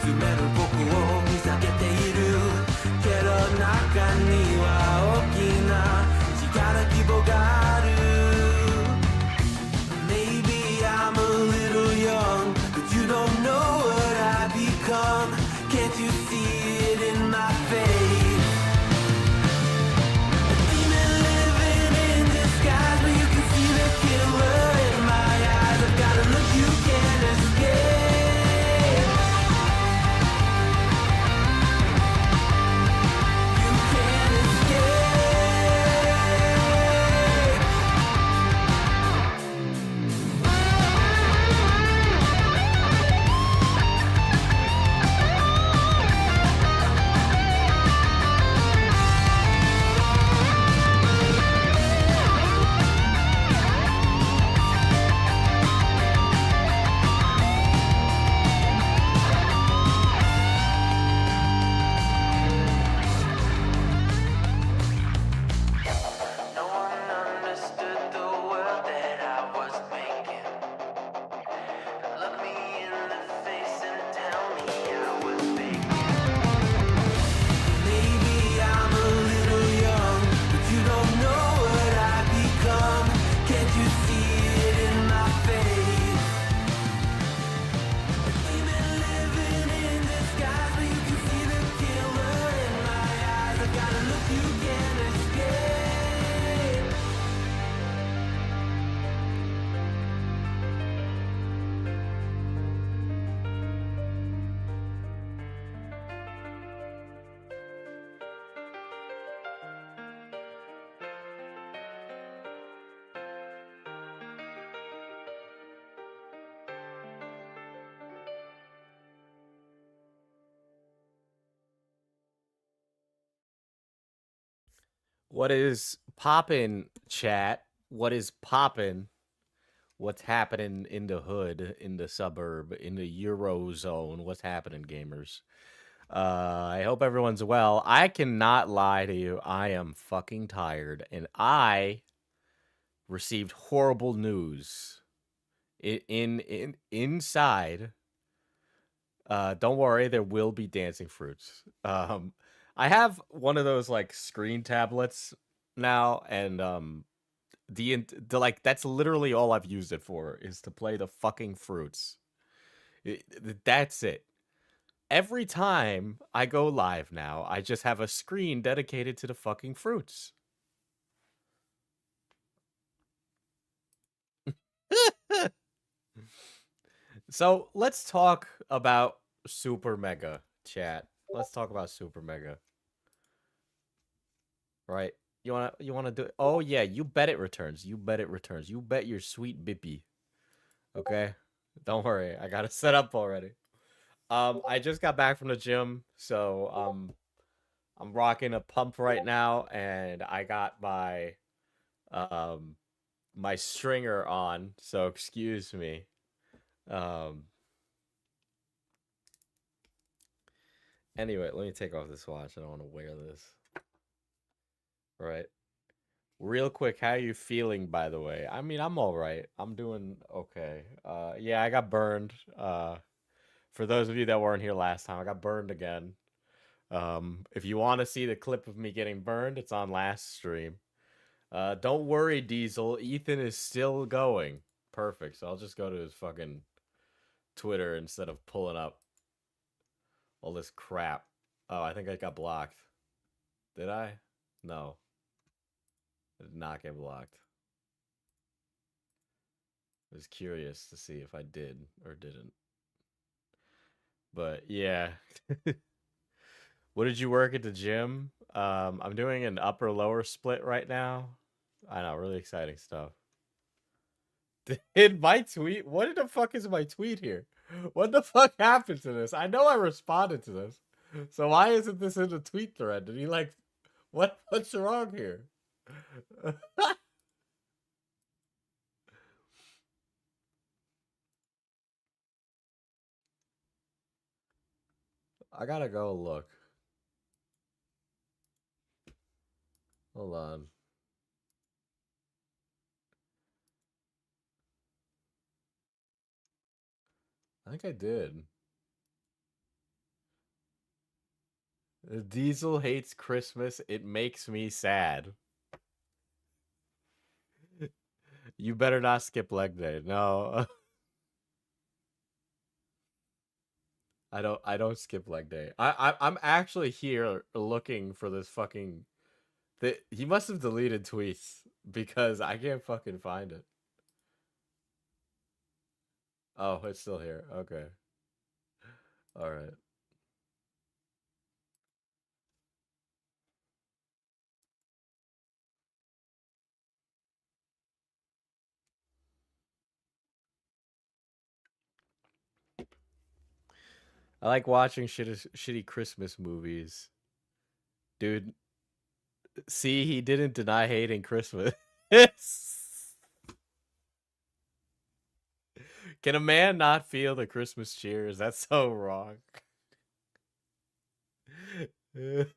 詰める僕を見避けているけど中には大きな力希望がある Maybe I'm a little young but you don't know what I become Can't you see it in my face A demon living in disguise but you can see the killer in my eyes I've got a look you can't escape What is poppin', chat? What is poppin'? What's happening in the hood, in the suburb, in the Eurozone? What's happening, gamers? I hope everyone's well. I cannot lie to you. I am fucking tired, and I received horrible news. Inside. Don't worry, there will be dancing fruits. I have one of those like screen tablets now, and the like that's literally all I've used it for is to play the fucking fruits. That's it. Every time I go live now, I just have a screen dedicated to the fucking fruits. So let's talk about SuperMega, chat. Let's talk about SuperMega. Right? You wanna do it? Oh yeah, you bet it returns. You bet it returns. You bet your sweet bippy. Okay? Don't worry, I got it set up already. I just got back from the gym, so I'm rocking a pump right now, and I got um my stringer on, so excuse me. Um anyway, let me take off this watch. I don't want to wear this. Right. Real quick, how are you feeling, by the way? I mean, I'm all right. I'm doing okay. Yeah, I got burned. For those of you that weren't here last time, I got burned again. If you want to see the clip of me getting burned, it's on last stream. Don't worry, Diesel. Ethan is still going. Perfect. So I'll just go to his fucking Twitter instead of pulling up all this crap. Oh, I think I got blocked. Did I? No. I did not get blocked. I was curious to see if I did or didn't. But yeah. What did you work at the gym? I'm doing an upper lower split right now. I know, really exciting stuff. Did my tweet? What the fuck is my tweet here? What the fuck happened to this? I know I responded to this. So why isn't this in the tweet thread? Did he like what's wrong here? I gotta go look. Hold on. I think I did. Diesel hates Christmas. It makes me sad. You better not skip leg day. No. I don't skip leg day. I'm actually here looking for this fucking he must have deleted tweets because I can't fucking find it. Oh, it's still here. Okay. All right. I like watching shitty Christmas movies. Dude, see, he didn't deny hating Christmas. Can a man not feel the Christmas cheers? That's so wrong. Can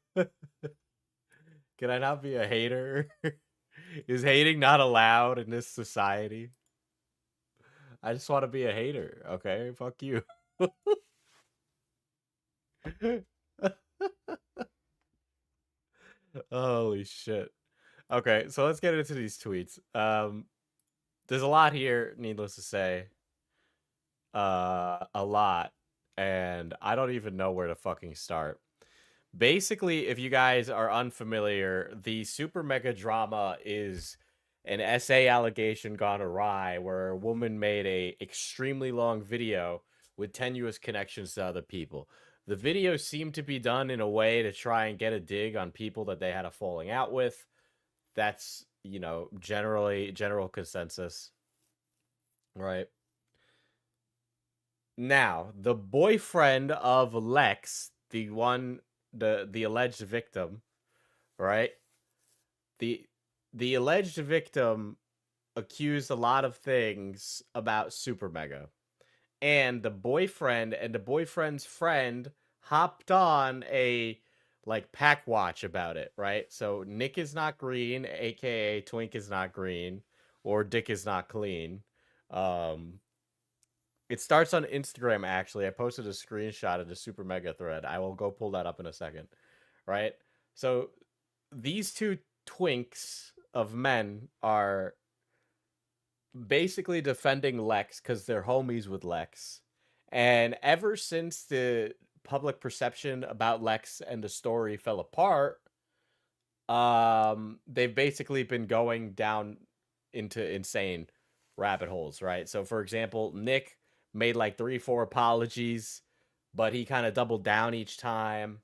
I not be a hater? Is hating not allowed in this society? I just want to be a hater, okay? Fuck you. Holy shit. Okay, so let's get into these tweets. There's a lot here, needless to say. A lot. And I don't even know where to fucking start. Basically, if you guys are unfamiliar, the SuperMega drama is an essay allegation gone awry where a woman made a extremely long video with tenuous connections to other people. The video seemed to be done in a way to try and get a dig on people that they had a falling out with. That's, general consensus, right? Now, the boyfriend of Lex, the alleged victim, right? The the alleged victim accused a lot of things about Super Mega. And the boyfriend and the boyfriend's friend hopped on a like pack watch about it, right? So Nick is not green, aka Twink is not green, or Dick is not clean. Um it starts on Instagram actually. I posted a screenshot of the Super Mega thread. I will go pull that up in a second. Right? So these two twinks of men are basically defending Lex because they're homies with Lex. And ever since the public perception about Lex and the story fell apart, they've basically been going down into insane rabbit holes, right? So for example, Nick made like 3-4 apologies, but he kind of doubled down each time.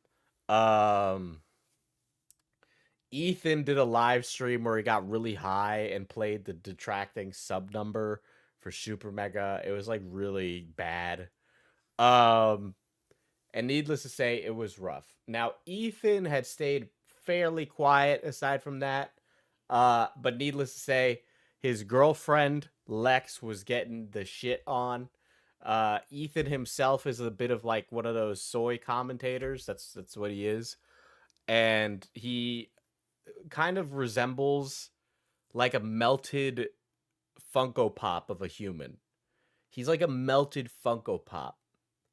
Um Ethan did a live stream where he got really high and played the detracting sub number for Super Mega. It was like really bad. Um, and needless to say, it was rough. Now, Ethan had stayed fairly quiet aside from that. But needless to say, his girlfriend Lex was getting the shit on. Ethan himself is a bit of like one of those soy commentators. That's what he is. And he kind of resembles like a melted Funko Pop of a human. He's like a melted Funko Pop.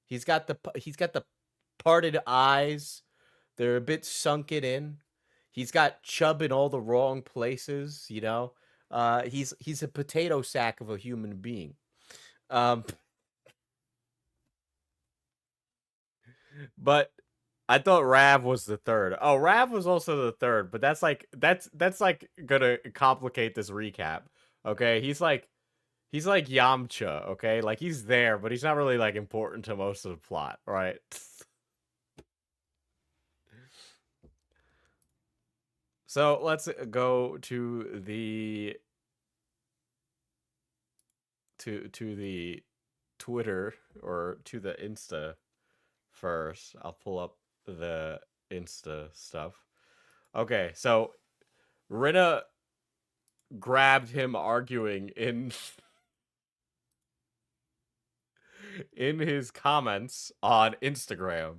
He's got the parted eyes. They're a bit sunken in. He's got chub in all the wrong places, you know. He's a potato sack of a human being. Um, but I thought Rav was the third. Oh, Rav was also the third, but that's like gonna complicate this recap. Okay, he's like Yamcha. Okay, like he's there, but he's not really like important to most of the plot, right? So let's go to the Twitter or to the Insta first. I'll pull up the Insta stuff. Okay, so Rinna grabbed him arguing in his comments on Instagram.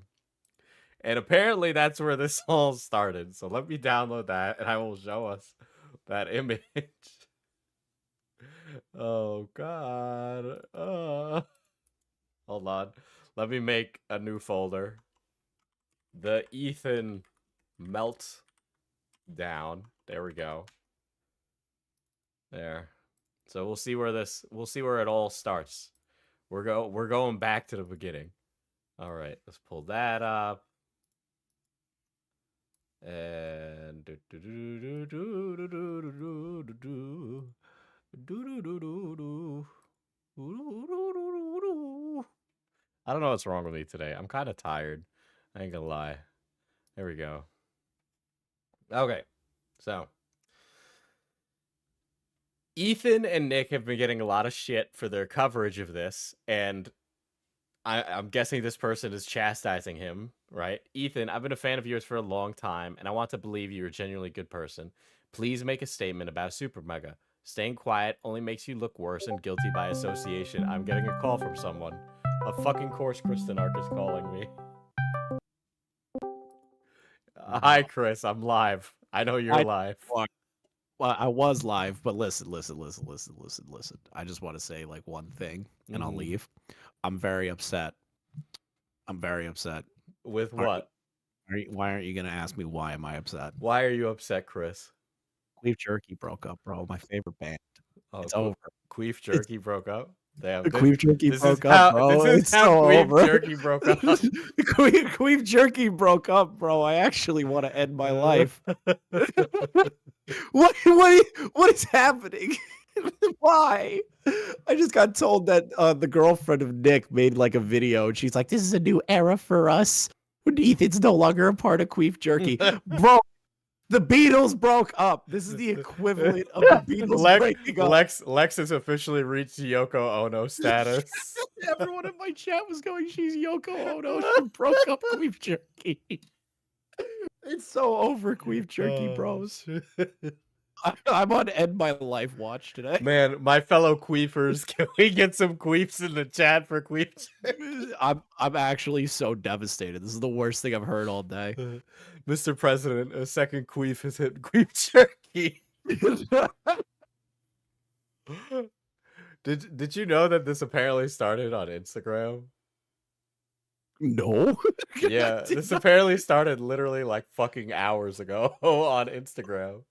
And apparently that's where this all started. So let me download that and I will show us that image. Oh god. Hold on. Let me make a new folder. the Ethan melt down. There we go. There. So we'll see where it all starts. We're going back to the beginning. All right, let's pull that up. And I don't know what's wrong with me today. I'm kind of tired. I ain't gonna lie. There we go. Okay, so Ethan and Nick have been getting a lot of shit for their coverage of this, and I'm guessing this person is chastising him, right? Ethan, I've been a fan of yours for a long time, and I want to believe you're a genuinely good person. Please make a statement about SuperMega. Staying quiet only makes you look worse and guilty by association. I'm getting a call from someone. Of fucking course, Kristen Ark is calling me. Hi, Chris. I'm live. I know you're live. Well, I was live, but listen. I just want to say like one thing, and I'll leave. I'm very upset. With what? Why aren't you gonna ask me why am I upset? Why are you upset, Chris? Queef Jerky broke up, bro. My favorite band. Oh, it's over. Queef Jerky broke up? Damn. Queef Jerky broke up, bro. This is how Queef Jerky broke up. Queef Jerky broke up, bro. I actually want to end my life. What is happening? Why? I just got told that the girlfriend of Nick made like a video, and she's like, "This is a new era for us. Ethan's no longer a part of Queef Jerky, bro." The Beatles broke up. This is the equivalent of the Beatles breaking up. Lex has officially reached Yoko Ono status. Everyone in my chat was going, "She's Yoko Ono. She broke up Queef Jerky." It's so over, Queef Jerky, bros. I'm on End My Life watch today. Man, my fellow queefers, can we get some queefs in the chat for Queef Jerky? I'm actually so devastated. This is the worst thing I've heard all day. Mr. President, a second queef has hit Queef Jerky. Did you know that this apparently started on Instagram? No. Yeah, this apparently started literally like fucking hours ago on Instagram.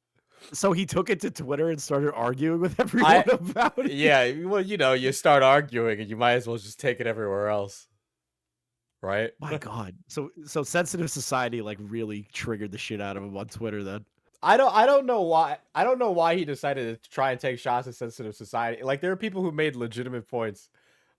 So he took it to Twitter and started arguing with everyone about it? Yeah, well, you know, you start arguing and you might as well just take it everywhere else. Right? My God. So Sensitive Society like really triggered the shit out of him on Twitter then. I don't know why. I don't know why he decided to try and take shots at Sensitive Society. Like, there are people who made legitimate points,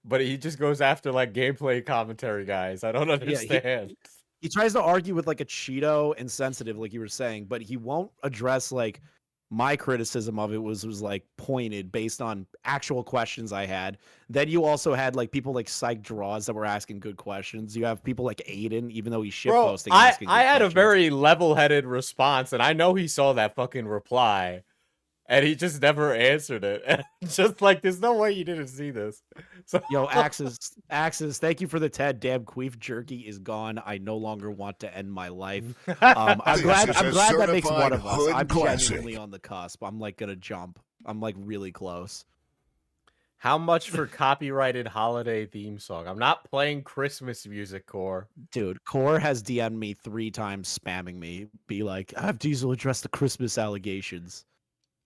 but he just goes after like gameplay commentary guys. I don't understand. He tries to argue with like a Cheeto and Sensitive, like you were saying, but he won't address like my criticism of it was like pointed based on actual questions I had. Then you also had like people like Psych Draws that were asking good questions. You have people like Aiden, even though he's shitposting. I had a very level-headed response, and I know he saw that fucking reply. And he just never answered it. And just like, there's no way you didn't see this. So Yo, Axis, thank you for the Ted. Damn, Queef Jerky is gone. I no longer want to end my life. I'm glad that makes one of us. I'm genuinely on the cusp. I'm like gonna jump. I'm like really close. How much for copyrighted holiday theme song? I'm not playing Christmas music, Core. Dude, Core has DM'd me 3 times spamming me. Be like, have Diesel address the Christmas allegations.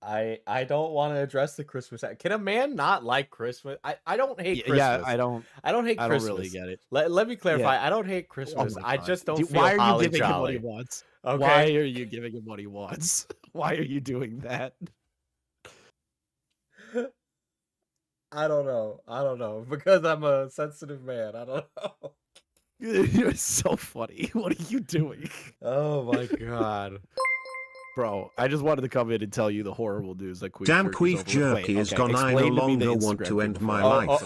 I don't want to address the Christmas. Can a man not like Christmas? I don't hate Christmas. Yeah, I don't hate Christmas. I don't really get it. Let me clarify. Yeah. I don't hate Christmas. I just don't feel why are holly you giving jolly. him what he wants? Okay. Why are you giving him what he wants? Why are you doing that? I don't know. Because I'm a sensitive man. I don't know. You're so funny. What are you doing? Oh my God. Bro, I just wanted to come in and tell you the horrible news that Queef Jerky is gone. I no longer want to end my life.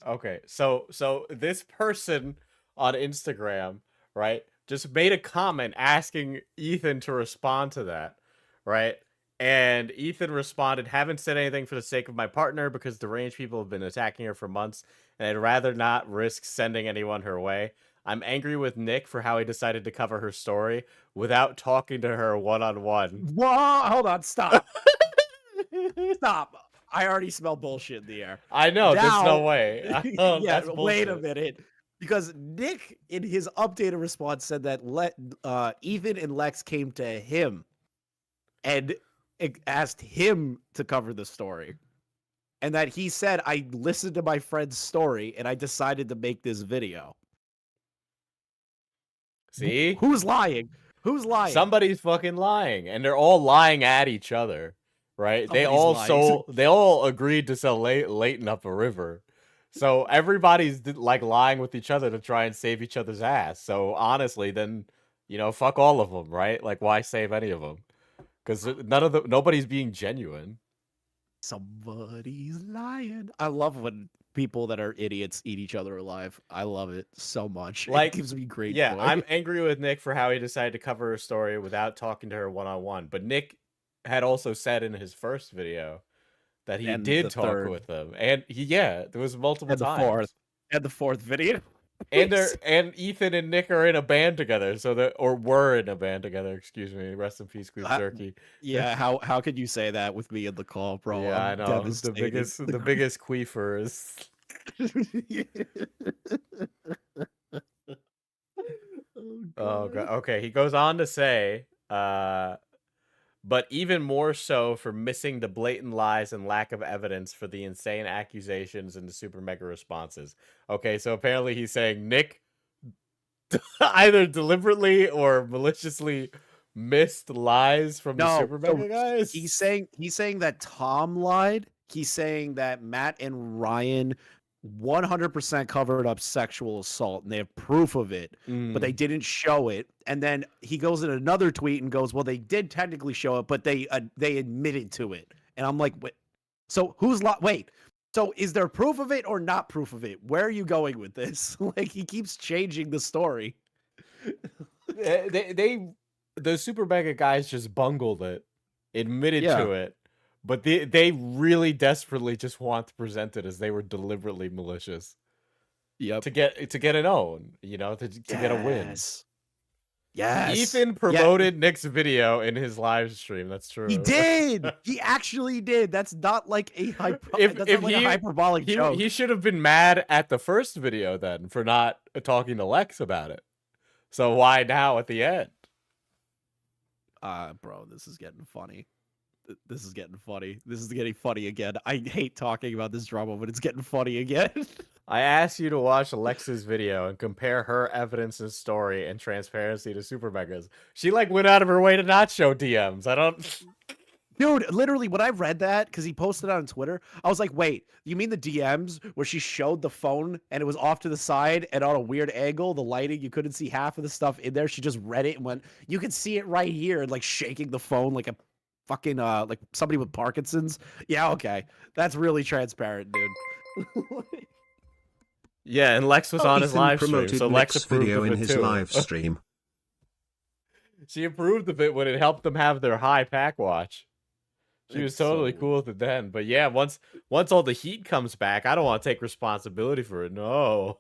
Okay. So this person on Instagram, right, just made a comment asking Ethan to respond to that, right? And Ethan responded, haven't said anything for the sake of my partner because deranged people have been attacking her for months, and I'd rather not risk sending anyone her way. I'm angry with Nick for how he decided to cover her story without talking to her one-on-one. Whoa, hold on, stop. Stop. I already smell bullshit in the air. I know, there's no way. Yeah, wait a minute. Because Nick, in his updated response, said that Ethan and Lex came to him and asked him to cover the story. And that he said, I listened to my friend's story and I decided to make this video. See? Who's lying? Who's lying? Somebody's fucking lying. And they're all lying at each other. Right? They Somebody's they all agreed to sell Leighton up a river. So everybody's like lying with each other to try and save each other's ass. So honestly, then, you know, fuck all of them, right? Like, why save any of them? Because nobody's being genuine. Somebody's lying. I love when people that are idiots eat each other alive. I love it so much. Like, it gives me great yeah, joy. I'm angry with Nick for how he decided to cover her story without talking to her one-on-one. But Nick had also said in his first video that he did talk with them. And there was multiple times. And the fourth video. And Ethan and Nick are in a band together, were in a band together. Excuse me. Rest in peace, Queef Jerky. Yeah, how could you say that with me in the call, bro? Yeah, I know. The biggest queefer is. Oh god. Okay, he goes on to say, but even more so for missing the blatant lies and lack of evidence for the insane accusations and the SuperMega responses. Okay, so apparently he's saying Nick either deliberately or maliciously missed lies from the SuperMega guys. He's saying that Tom lied. He's saying that Matt and Ryan 100% covered up sexual assault and they have proof of it, but they didn't show it. And then he goes in another tweet and goes, well, they did technically show it, but they admitted to it. And I'm like, wait, so wait, so is there proof of it or not proof of it? Where are you going with this? Like, he keeps changing the story. The SuperMega guys just bungled it, admitted to it. But they really desperately just want to present it as they were deliberately malicious. Yep. To get an own, you know, to get a win. Yes. Ethan promoted Nick's video in his live stream. That's true. He did. He actually did. That's not like a hyperbolic joke. He should have been mad at the first video then for not talking to Lex about it. So why now at the end? Bro, this is getting funny. This is getting funny. This is getting funny again. I hate talking about this drama, but it's getting funny again. I asked you to watch Alexa's video and compare her evidence and story and transparency to SuperMega's. She like went out of her way to not show DMs. I don't. Dude, literally, when I read that, because he posted it on Twitter, I was like, wait, you mean the DMs where she showed the phone and it was off to the side and on a weird angle, the lighting, you couldn't see half of the stuff in there. She just read it and went, you can see it right here, and like shaking the phone like a fucking like somebody with Parkinson's. Yeah, okay. That's really transparent, dude. Yeah, and Lex was on his live stream, so Lex approved video of in it his too. live stream. She approved of it when it helped them have their high pack watch. She was totally cool with it then. But yeah, once all the heat comes back, I don't want to take responsibility for it. No.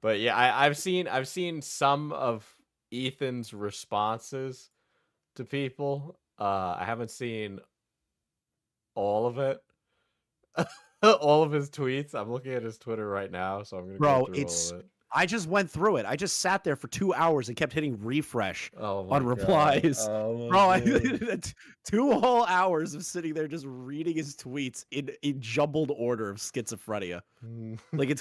But yeah, I've seen some of Ethan's responses to people. I haven't seen all of it. All of his tweets. I'm looking at his Twitter right now, so I'm gonna go through all of it. I just went through it. I just sat there for 2 hours and kept hitting refresh on God. replies. Oh, bro, I 2 whole hours of sitting there just reading his tweets in jumbled order of schizophrenia. Like,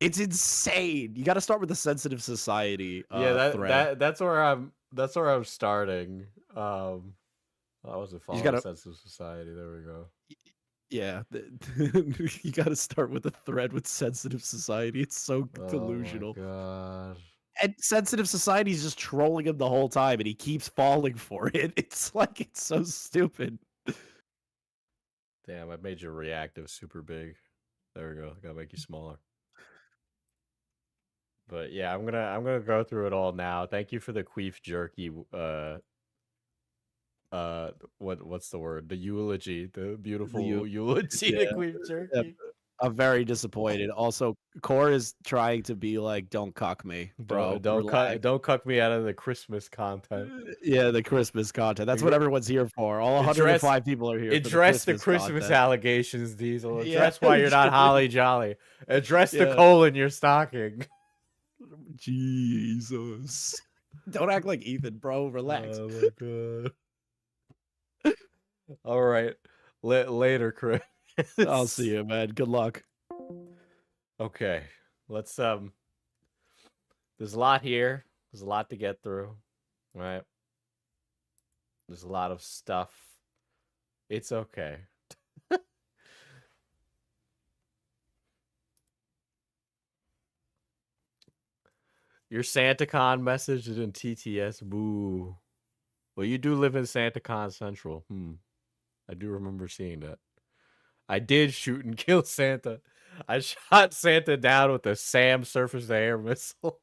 it's insane. You got to start with the sensitive society. That's where I'm starting. I wasn't following sensitive society. There we go. Yeah, you got to start with a thread with sensitive society. It's so delusional. Oh my God. And sensitive society is just trolling him the whole time, and he keeps falling for it. It's like, it's so stupid. Damn, I made your reactive super big. There we go. I gotta make you smaller. But yeah, I'm gonna go through it all now. Thank you for the Queef Jerky. What's the word? The eulogy, the beautiful eulogy to Queef Jerky. I'm very disappointed. Also, Core is trying to be like, "Don't cuck me, bro. Relax." Don't cuck me out of the Christmas content. Yeah, the Christmas content. That's what everyone's here for. All 105 people are here for the Address the Christmas Christmas content. allegations, Diesel. Yeah. Address why you're not holly jolly. Address the Yeah. coal in your stocking. Jesus. Don't act like Ethan, bro. Relax. Oh my god. All right. Later, Chris. I'll see you, man. Good luck. Okay. Let's there's a lot here. There's a lot to get through. Right? There's a lot of stuff. It's okay. Your SantaCon message is in TTS. Boo. Well, you do live in SantaCon Central. I do remember seeing that. I did shoot and kill Santa. I shot Santa down with a SAM surface-to-air missile.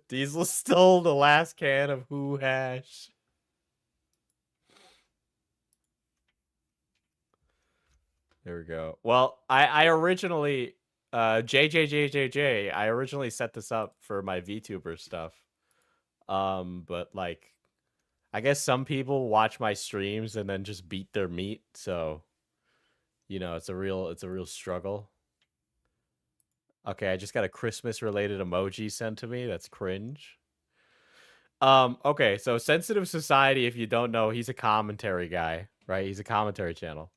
Diesel stole the last can of Who Hash. There we go. Well, I originally... JJJJJ, I originally set this up for my VTuber stuff. But like, I guess some people watch my streams and then just beat their meat, so you know, it's a real struggle. Okay, I just got a Christmas related emoji sent to me. That's cringe. Okay, so Sensitive Society, if you don't know, he's a commentary guy, right? He's a commentary channel.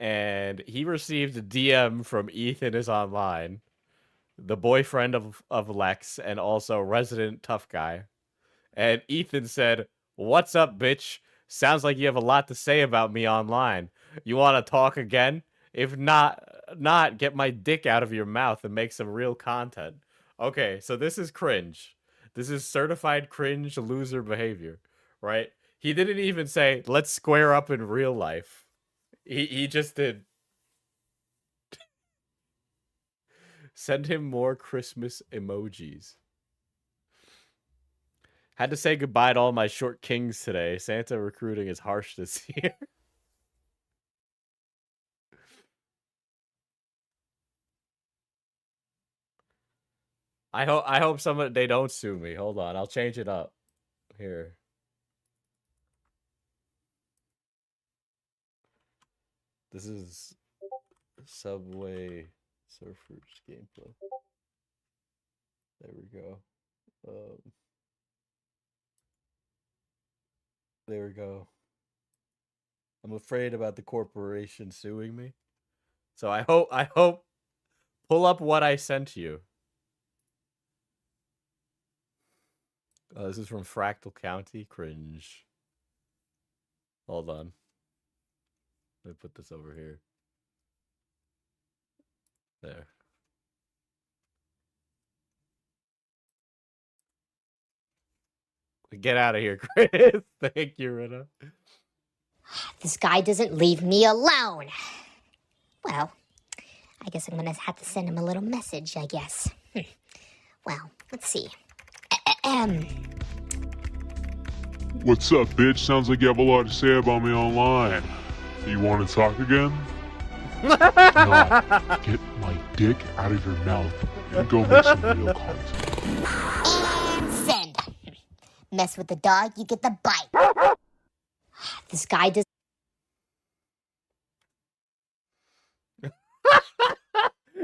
And he received a DM from Ethan is Online, the boyfriend of Lex, and also resident tough guy. And Ethan said, "What's up, bitch? Sounds like you have a lot to say about me online. You want to talk again? If not, get my dick out of your mouth and make some real content." Okay, so this is cringe. This is certified cringe loser behavior, right? He didn't even say, "Let's square up in real life." He just did. Send him more Christmas emojis. Had to say goodbye to all my short kings today. Santa recruiting is harsh this year. I hope they don't sue me. Hold on, I'll change it up. Here. This is Subway Surfers gameplay. There we go. There we go. I'm afraid about the corporation suing me. So I hope pull up what I sent you. This is from Fractal County. Cringe. Hold on. Let me put this over here. There. Get out of here, Chris. Thank you, Rita. This guy doesn't leave me alone. Well, I guess I'm gonna have to send him a little message, I guess. Well, let's see. What's up, bitch? Sounds like you have a lot to say about me online. You want to talk again? No, get my dick out of your mouth and go make some real content. And send. Mess with the dog, you get the bite. This guy does.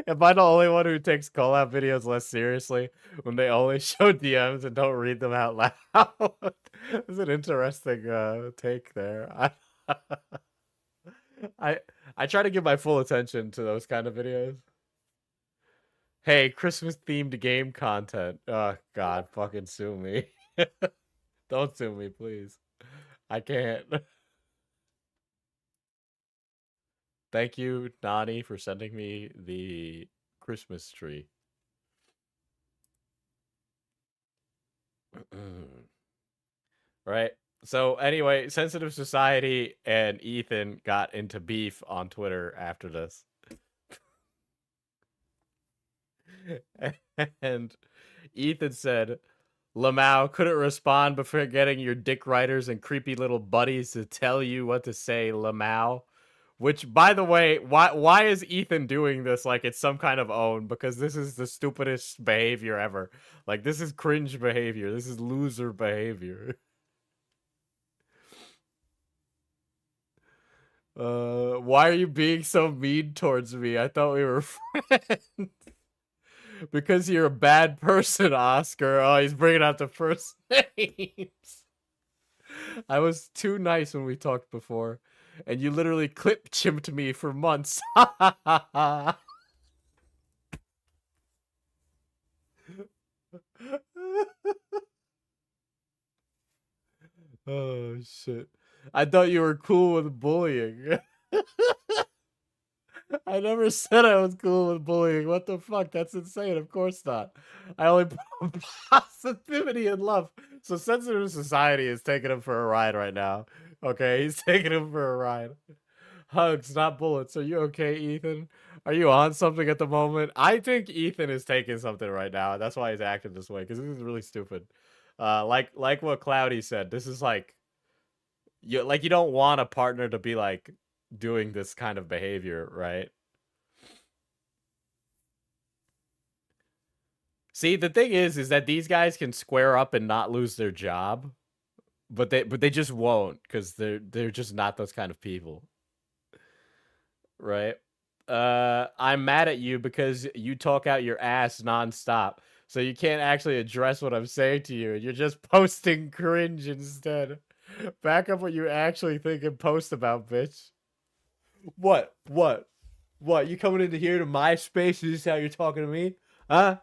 Am I the only one who takes call-out videos less seriously when they only show DMs and don't read them out loud? That's an interesting take there. I try to give my full attention to those kind of videos. Hey, Christmas-themed game content. Oh, God, fucking sue me. Don't sue me, please. I can't. Thank you, Nani, for sending me the Christmas tree. Right. So anyway, Sensitive Society and Ethan got into beef on Twitter after this. And Ethan said, "Lamau couldn't respond before getting your dick writers and creepy little buddies to tell you what to say, Lamau. Which, by the way, why is Ethan doing this like it's some kind of own? Because this is the stupidest behavior ever. Like, this is cringe behavior. This is loser behavior. Why are you being so mean towards me? I thought we were friends. Because you're a bad person, Oscar. Oh, he's bringing out the first names. I was too nice when we talked before. And you literally clip-chimped me for months. Oh, shit. I thought you were cool with bullying. I never said I was cool with bullying. What the fuck? That's insane. Of course not. I only put positivity and love. So Sensitive Society is taking him for a ride right now. Okay, he's taking him for a ride. Hugs, not bullets. Are you okay, Ethan? Are you on something at the moment? I think Ethan is taking something right now. That's why he's acting this way, because this is really stupid. Like what Cloudy said, this is like you don't want a partner to be like doing this kind of behavior, right? See, the thing is that these guys can square up and not lose their job, but they just won't, because they're just not those kind of people. Right? I'm mad at you because you talk out your ass nonstop. So you can't actually address what I'm saying to you. You're just posting cringe instead. Back up what you actually think and post about, bitch. What? You coming into here to my space? Is this how you're talking to me? Huh?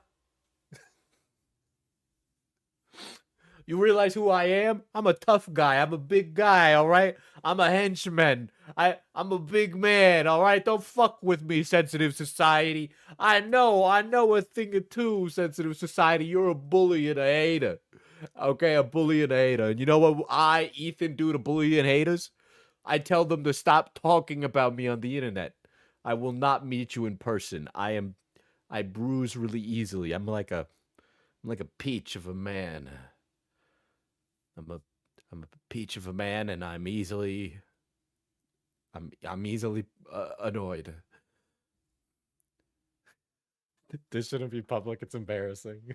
You realize who I am? I'm a tough guy. I'm a big guy, all right? I'm a henchman. I'm a big man, all right? Don't fuck with me, Sensitive Society. I know a thing or two, Sensitive Society. You're a bully and a hater. Okay, a bully and a hater. And you know what I, Ethan, do to bully and haters? I tell them to stop talking about me on the internet. I will not meet you in person. I bruise really easily. I'm like a peach of a man. I'm a peach of a man, and I'm easily annoyed. This shouldn't be public. It's embarrassing.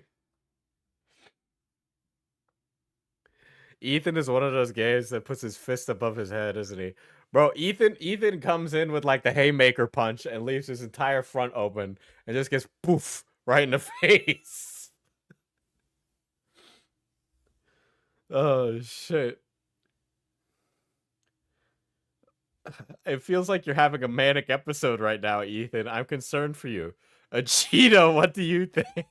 Ethan is one of those guys that puts his fist above his head, isn't he? Bro, Ethan comes in with like the haymaker punch and leaves his entire front open and just gets poof right in the face. Oh, shit. It feels like you're having a manic episode right now, Ethan. I'm concerned for you. Cheeto, what do you think?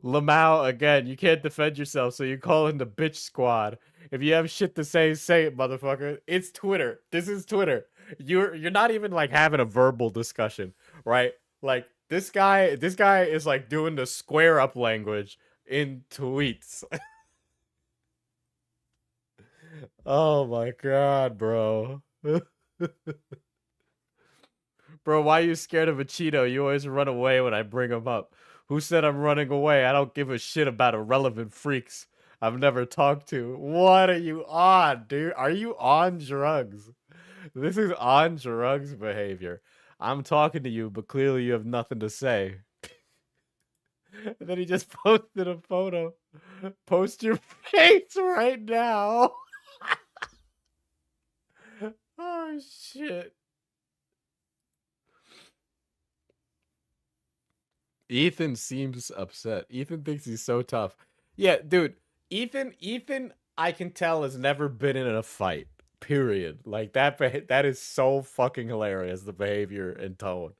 Lamau, again, you can't defend yourself, so you call in the bitch squad. If you have shit to say it, motherfucker. It's Twitter. This is Twitter. You're not even like having a verbal discussion, right? Like this guy is like doing the square up language in tweets. Oh my god, bro. Bro, why are you scared of a Cheeto? You always run away when I bring him up. Who said I'm running away? I don't give a shit about irrelevant freaks I've never talked to. What are you on, dude? Are you on drugs? This is on drugs behavior. I'm talking to you, but clearly you have nothing to say. And then he just posted a photo. Post your face right now. Oh, shit. Ethan seems upset. Ethan thinks he's so tough. Yeah, dude. Ethan, I can tell, has never been in a fight. Period. Like, that is so fucking hilarious, the behavior and tone.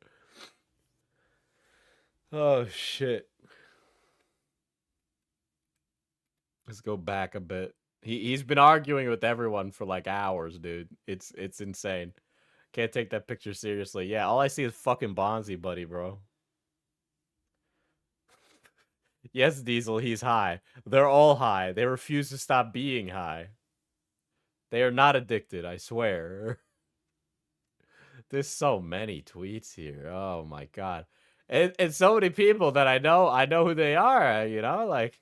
Oh, shit. Let's go back a bit. He's been arguing with everyone for like hours, dude. It's insane. Can't take that picture seriously. Yeah, all I see is fucking Bonzi, buddy, bro. Yes, Diesel, he's high. They're all high. They refuse to stop being high. They are not addicted, I swear. There's so many tweets here. Oh my god. And so many people that I know who they are, you know, like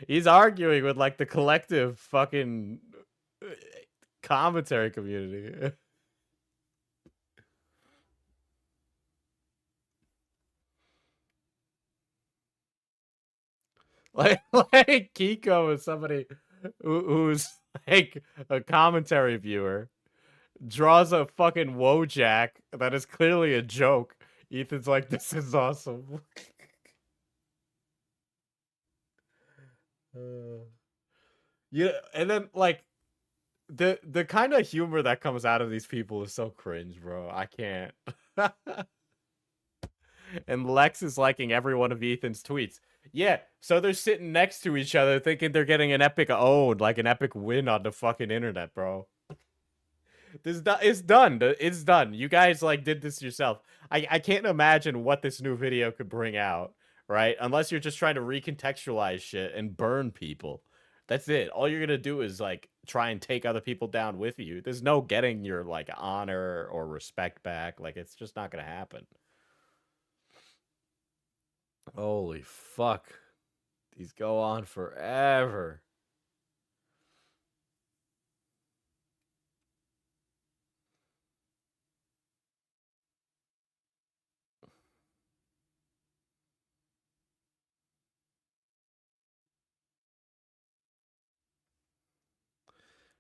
He's arguing with like the collective fucking commentary community. like Kiko is somebody who's like a commentary viewer, draws a fucking Wojak that is clearly a joke. Ethan's like, this is awesome. Yeah, and then like the kind of humor that comes out of these people is so cringe, bro. I can't. And Lex is liking every one of Ethan's tweets. Yeah, so they're sitting next to each other thinking they're getting an epic own, like an epic win on the fucking internet, bro. It's done. It's done. You guys like did this yourself. I can't imagine what this new video could bring out, right? Unless you're just trying to recontextualize shit and burn people. That's it. All you're gonna do is like try and take other people down with you. There's no getting your like honor or respect back. Like it's just not gonna happen. Holy fuck. These go on forever.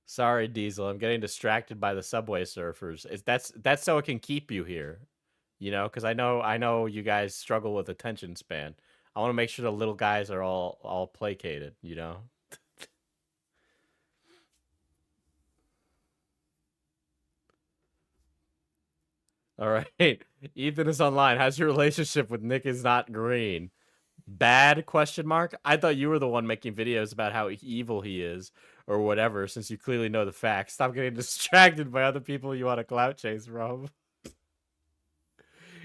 Sorry, Diesel. I'm getting distracted by the subway surfers. That's so it can keep you here, you know, because I know you guys struggle with attention span. I want to make sure the little guys are all placated, you know. All right, Ethan is online. How's your relationship with Nick is not green? Bad question mark? I thought you were the one making videos about how evil he is or whatever, since you clearly know the facts. Stop getting distracted by other people you want to clout chase, bro.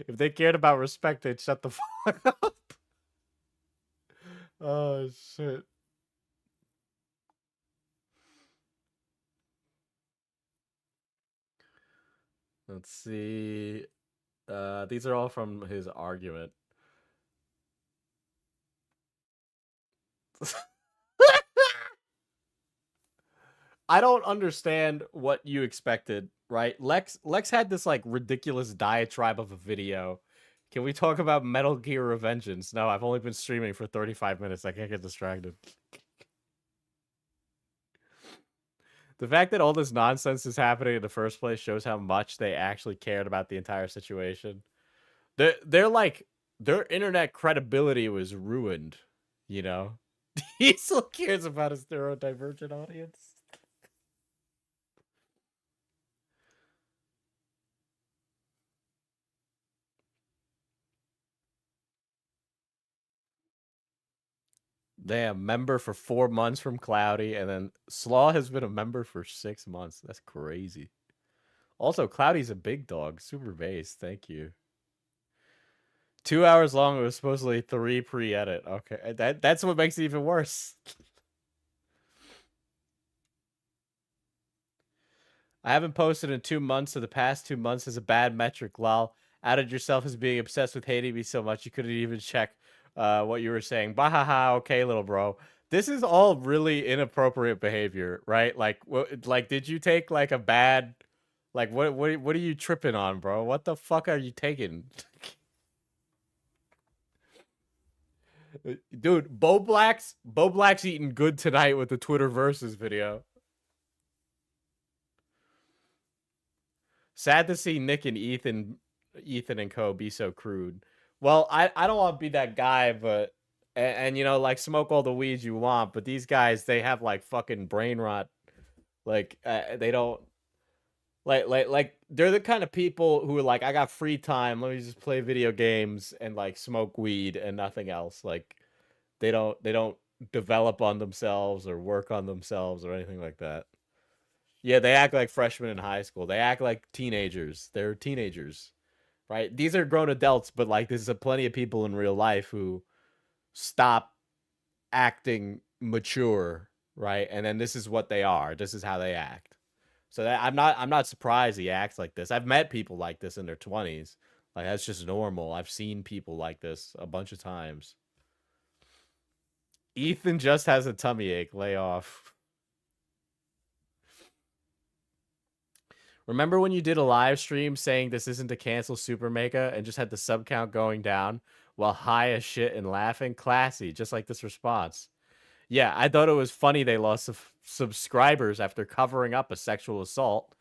If they cared about respect, they'd shut the fuck up. Oh shit. Let's see. These are all from his argument. I don't understand what you expected, right? Lex had this like ridiculous diatribe of a video. Can we talk about Metal Gear Revengeance? No, I've only been streaming for 35 minutes. I can't get distracted. The fact that all this nonsense is happening in the first place shows how much they actually cared about the entire situation. They're like, their internet credibility was ruined, you know? He still cares about his neurodivergent audience. Damn, member for 4 months from Cloudy, and then Slaw has been a member for 6 months. That's crazy. Also, Cloudy's a big dog. Super base. Thank you. 2 hours long. It was supposedly 3 pre-edit. Okay, that's what makes it even worse. I haven't posted in 2 months, so the past 2 months is a bad metric. Lol. Outed yourself as being obsessed with hating me so much you couldn't even check what you were saying. Bahaha, okay, little bro. This is all really inappropriate behavior, right? Like, like, did you take like a bad, like, what are you tripping on, bro? What the fuck are you taking? Dude, Bo Black's eating good tonight with the Twitter versus video. Sad to see Nick and Ethan and co be so crude. Well, I don't want to be that guy, but and you know, like, smoke all the weeds you want, but these guys, they have like fucking brain rot. Like they don't like they're the kind of people who are like, I got free time, let me just play video games and like smoke weed and nothing else. Like they don't develop on themselves or work on themselves or anything like that. Yeah, they act like freshmen in high school. They act like teenagers. They're teenagers, right? These are grown adults, but like there's plenty of people in real life who stop acting mature, right? And then this is what they are. This is how they act. So that I'm not surprised he acts like this. I've met people like this in their 20s. Like that's just normal. I've seen people like this a bunch of times. Ethan just has a tummy ache. Lay off. Remember when you did a live stream saying this isn't to cancel SuperMega and just had the sub count going down while high as shit and laughing? Classy, just like this response. Yeah, I thought it was funny they lost subscribers after covering up a sexual assault.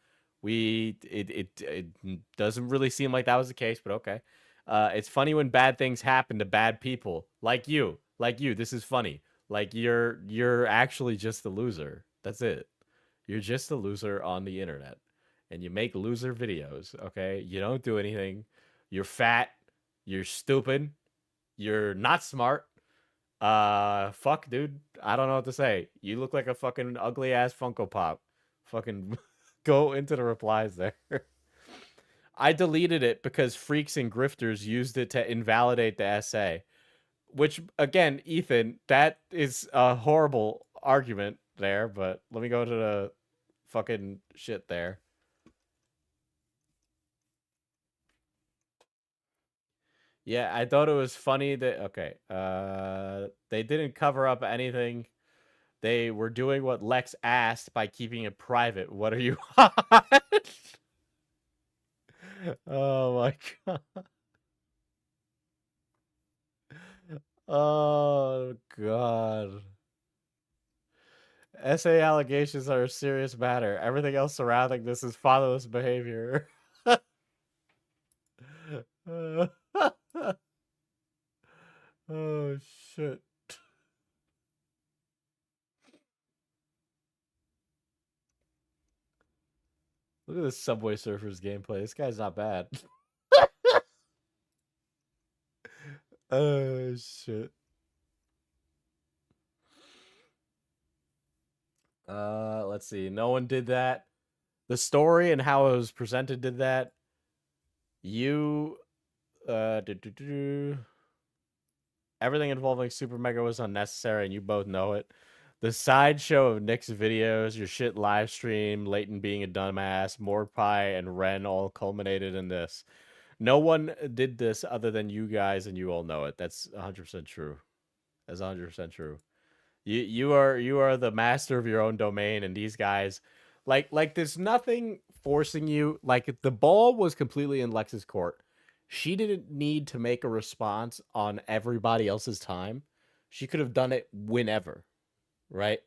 It doesn't really seem like that was the case, but okay. It's funny when bad things happen to bad people like you. This is funny. Like you're actually just a loser. That's it. You're just a loser on the internet, and you make loser videos. Okay, you don't do anything. You're fat. You're stupid. You're not smart. Fuck, dude. I don't know what to say. You look like a fucking ugly ass Funko Pop. Fucking go into the replies there. I deleted it because freaks and grifters used it to invalidate the essay. Which, again, Ethan, that is a horrible argument there, but let me go to the fucking shit there. Yeah, I thought it was funny that, okay, they didn't cover up anything. They were doing what Lex asked by keeping it private. What are you on? Oh my god. Oh god. SA allegations are a serious matter. Everything else surrounding this is fatherless behavior. Oh shit. Look at this Subway Surfers gameplay. This guy's not bad. Oh shit. Let's see. No one did that. The story and how it was presented did that. You everything involving SuperMega was unnecessary, and you both know it. The sideshow of Nick's videos, your shit live stream, Leighton being a dumbass, Morpie and Ren all culminated in this. No one did this other than you guys, and you all know it. That's 100% true. That's 100% true. You are the master of your own domain, and these guys, like there's nothing forcing you. Like the ball was completely in Lex's court. She didn't need to make a response on everybody else's time. She could have done it whenever, right?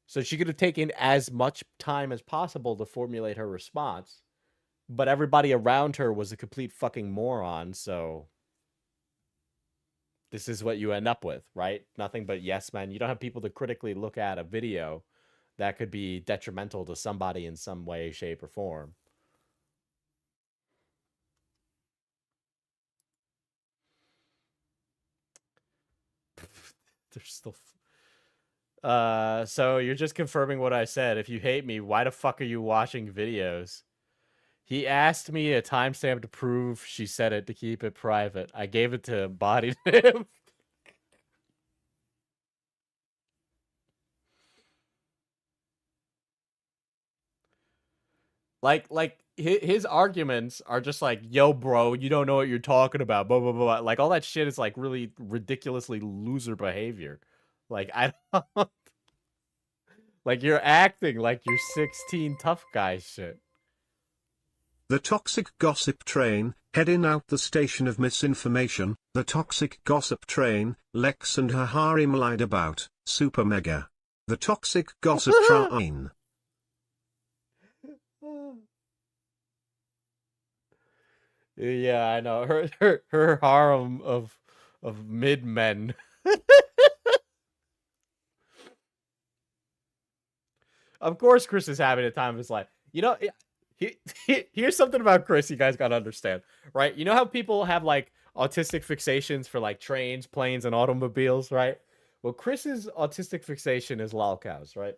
So she could have taken as much time as possible to formulate her response, but everybody around her was a complete fucking moron, so this is what you end up with, right? Nothing but yes men. You don't have people to critically look at a video that could be detrimental to somebody in some way, shape, or form. They're still... so you're just confirming what I said. If you hate me, why the fuck are you watching videos? He asked me a timestamp to prove she said it to keep it private. I gave it to embodied him. Like his arguments are just like, yo, bro, you don't know what you're talking about, blah, blah, blah. Like, all that shit is, like, really ridiculously loser behavior. Like, I don't... Like, you're acting like you're 16 tough guy shit. The toxic gossip train, heading out the station of misinformation. The toxic gossip train, Lex and her harem lied about, SuperMega. The toxic gossip train. Yeah, I know. Her harem of mid men. Of course Chris is having a time of his life. You know, here's something about Chris you guys gotta understand, right? You know how people have, like, autistic fixations for, like, trains, planes, and automobiles, right? Well, Chris's autistic fixation is lolcows, right?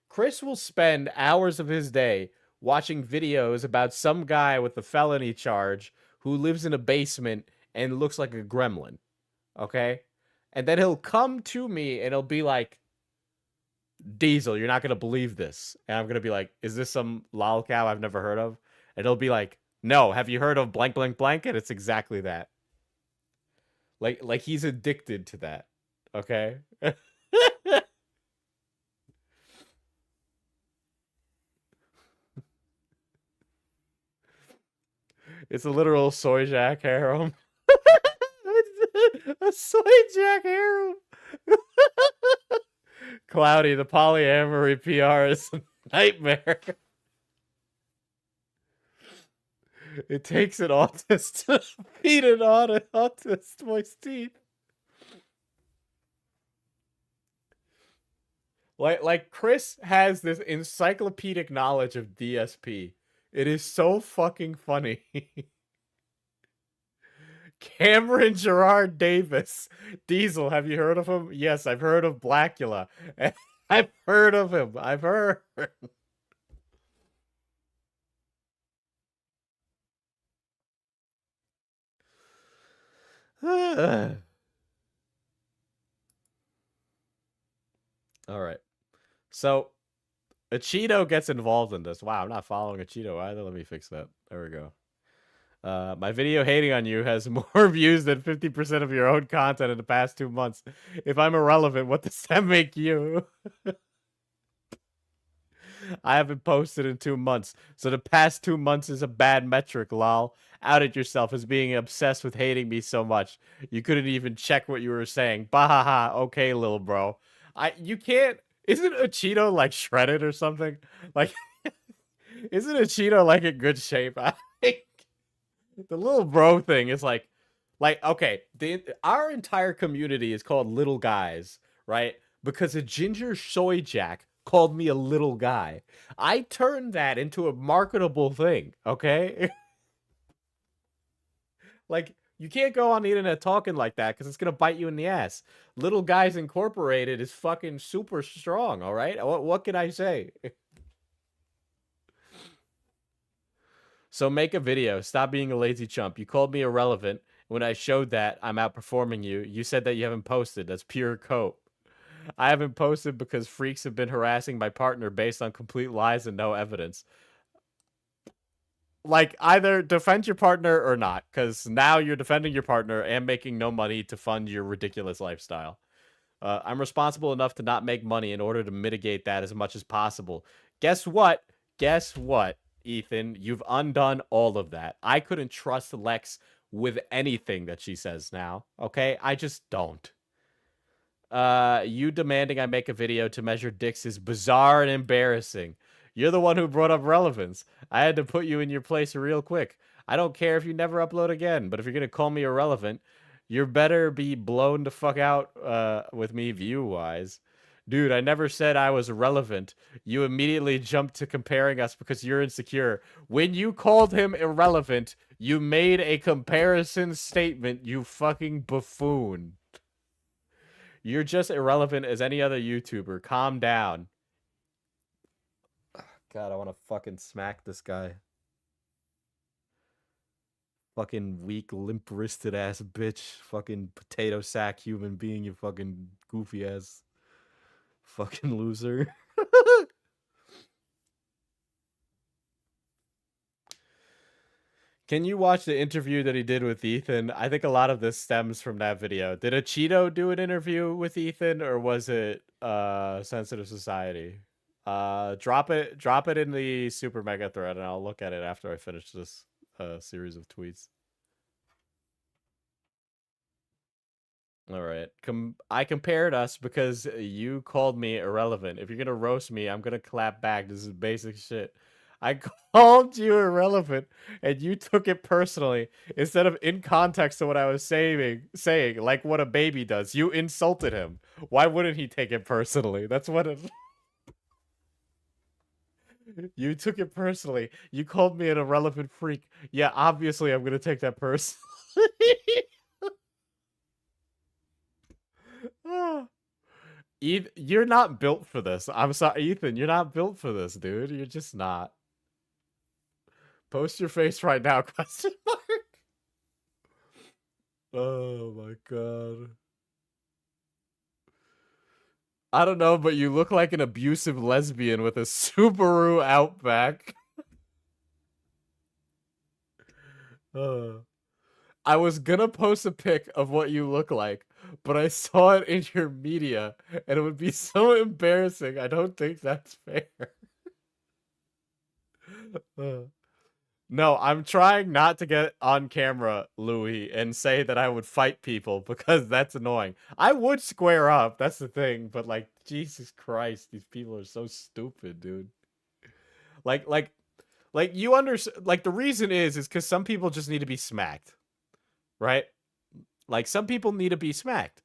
Chris will spend hours of his day watching videos about some guy with a felony charge who lives in a basement and looks like a gremlin, okay? And then he'll come to me and he'll be like, Diesel, you're not going to believe this. And I'm going to be like, is this some lolcow I've never heard of? And he'll be like, no, have you heard of blank, blank, blank? And it's exactly that. Like he's addicted to that, okay? It's a literal soy jack harem. A soy jack harem. Cloudy, the polyamory PR is a nightmare. It takes an autist to feed an autist moist teeth. Like Chris has this encyclopedic knowledge of DSP. It is so fucking funny. Cameron Gerard Davis. Diesel, have you heard of him? Yes, I've heard of Blackula. I've heard of him. I've heard. All right. So, Cheeto gets involved in this. Wow, I'm not following Cheeto either. Let me fix that. There we go. My video hating on you has more views than 50% of your own content in the past 2 months. If I'm irrelevant, what does that make you? I haven't posted in 2 months, so the past 2 months is a bad metric, lol. Outed yourself as being obsessed with hating me so much. You couldn't even check what you were saying. Bahaha, okay, little bro. You can't... Isn't a Cheeto, like, shredded or something? Like, isn't a Cheeto, like, in good shape? I think the little bro thing is like, okay, our entire community is called little guys, right? Because a ginger soy jack called me a little guy. I turned that into a marketable thing, okay? Like, you can't go on the internet talking like that because it's going to bite you in the ass. Little Guys Incorporated is fucking super strong, all right? What can I say? So make a video. Stop being a lazy chump. You called me irrelevant. When I showed that I'm outperforming you, you said that you haven't posted. That's pure cope. I haven't posted because freaks have been harassing my partner based on complete lies and no evidence. Like, either defend your partner or not, because now you're defending your partner and making no money to fund your ridiculous lifestyle. I'm responsible enough to not make money in order to mitigate that as much as possible. Guess what? Guess what, Ethan? You've undone all of that. I couldn't trust Lex with anything that she says now, okay? I just don't. You demanding I make a video to measure dicks is bizarre and embarrassing. You're the one who brought up relevance. I had to put you in your place real quick. I don't care if you never upload again, but if you're going to call me irrelevant, you better be blown the fuck out with me view-wise. Dude, I never said I was irrelevant. You immediately jumped to comparing us because you're insecure. When you called him irrelevant, you made a comparison statement, you fucking buffoon. You're just irrelevant as any other YouTuber. Calm down. God, I want to fucking smack this guy. Fucking weak, limp-wristed ass bitch. Fucking potato sack human being, you fucking goofy ass. Fucking loser. Can you watch the interview that he did with Ethan? I think a lot of this stems from that video. Did a Cheeto do an interview with Ethan, or was it Sensitive Society? Drop it in the SuperMega thread, and I'll look at it after I finish this series of tweets. All right. I compared us because you called me irrelevant. If you're gonna roast me, I'm gonna clap back. This is basic shit. I called you irrelevant, and you took it personally instead of in context to what I was saying like what a baby does. You insulted him. Why wouldn't he take it personally? That's what it. You took it personally. You called me an irrelevant freak. Yeah, obviously I'm gonna take that personally. You're not built for this. I'm sorry, Ethan. You're not built for this, dude. You're just not. Post your face right now, question mark. Oh my god. I don't know, but you look like an abusive lesbian with a Subaru Outback. I was gonna post a pic of what you look like, but I saw it in your media, and it would be so embarrassing. I don't think that's fair. No, I'm trying not to get on camera, Louis, and say that I would fight people because that's annoying. I would square up, that's the thing, but like, Jesus Christ, these people are so stupid, dude. Like you understand, like the reason is because some people just need to be smacked, right? Like some people need to be smacked.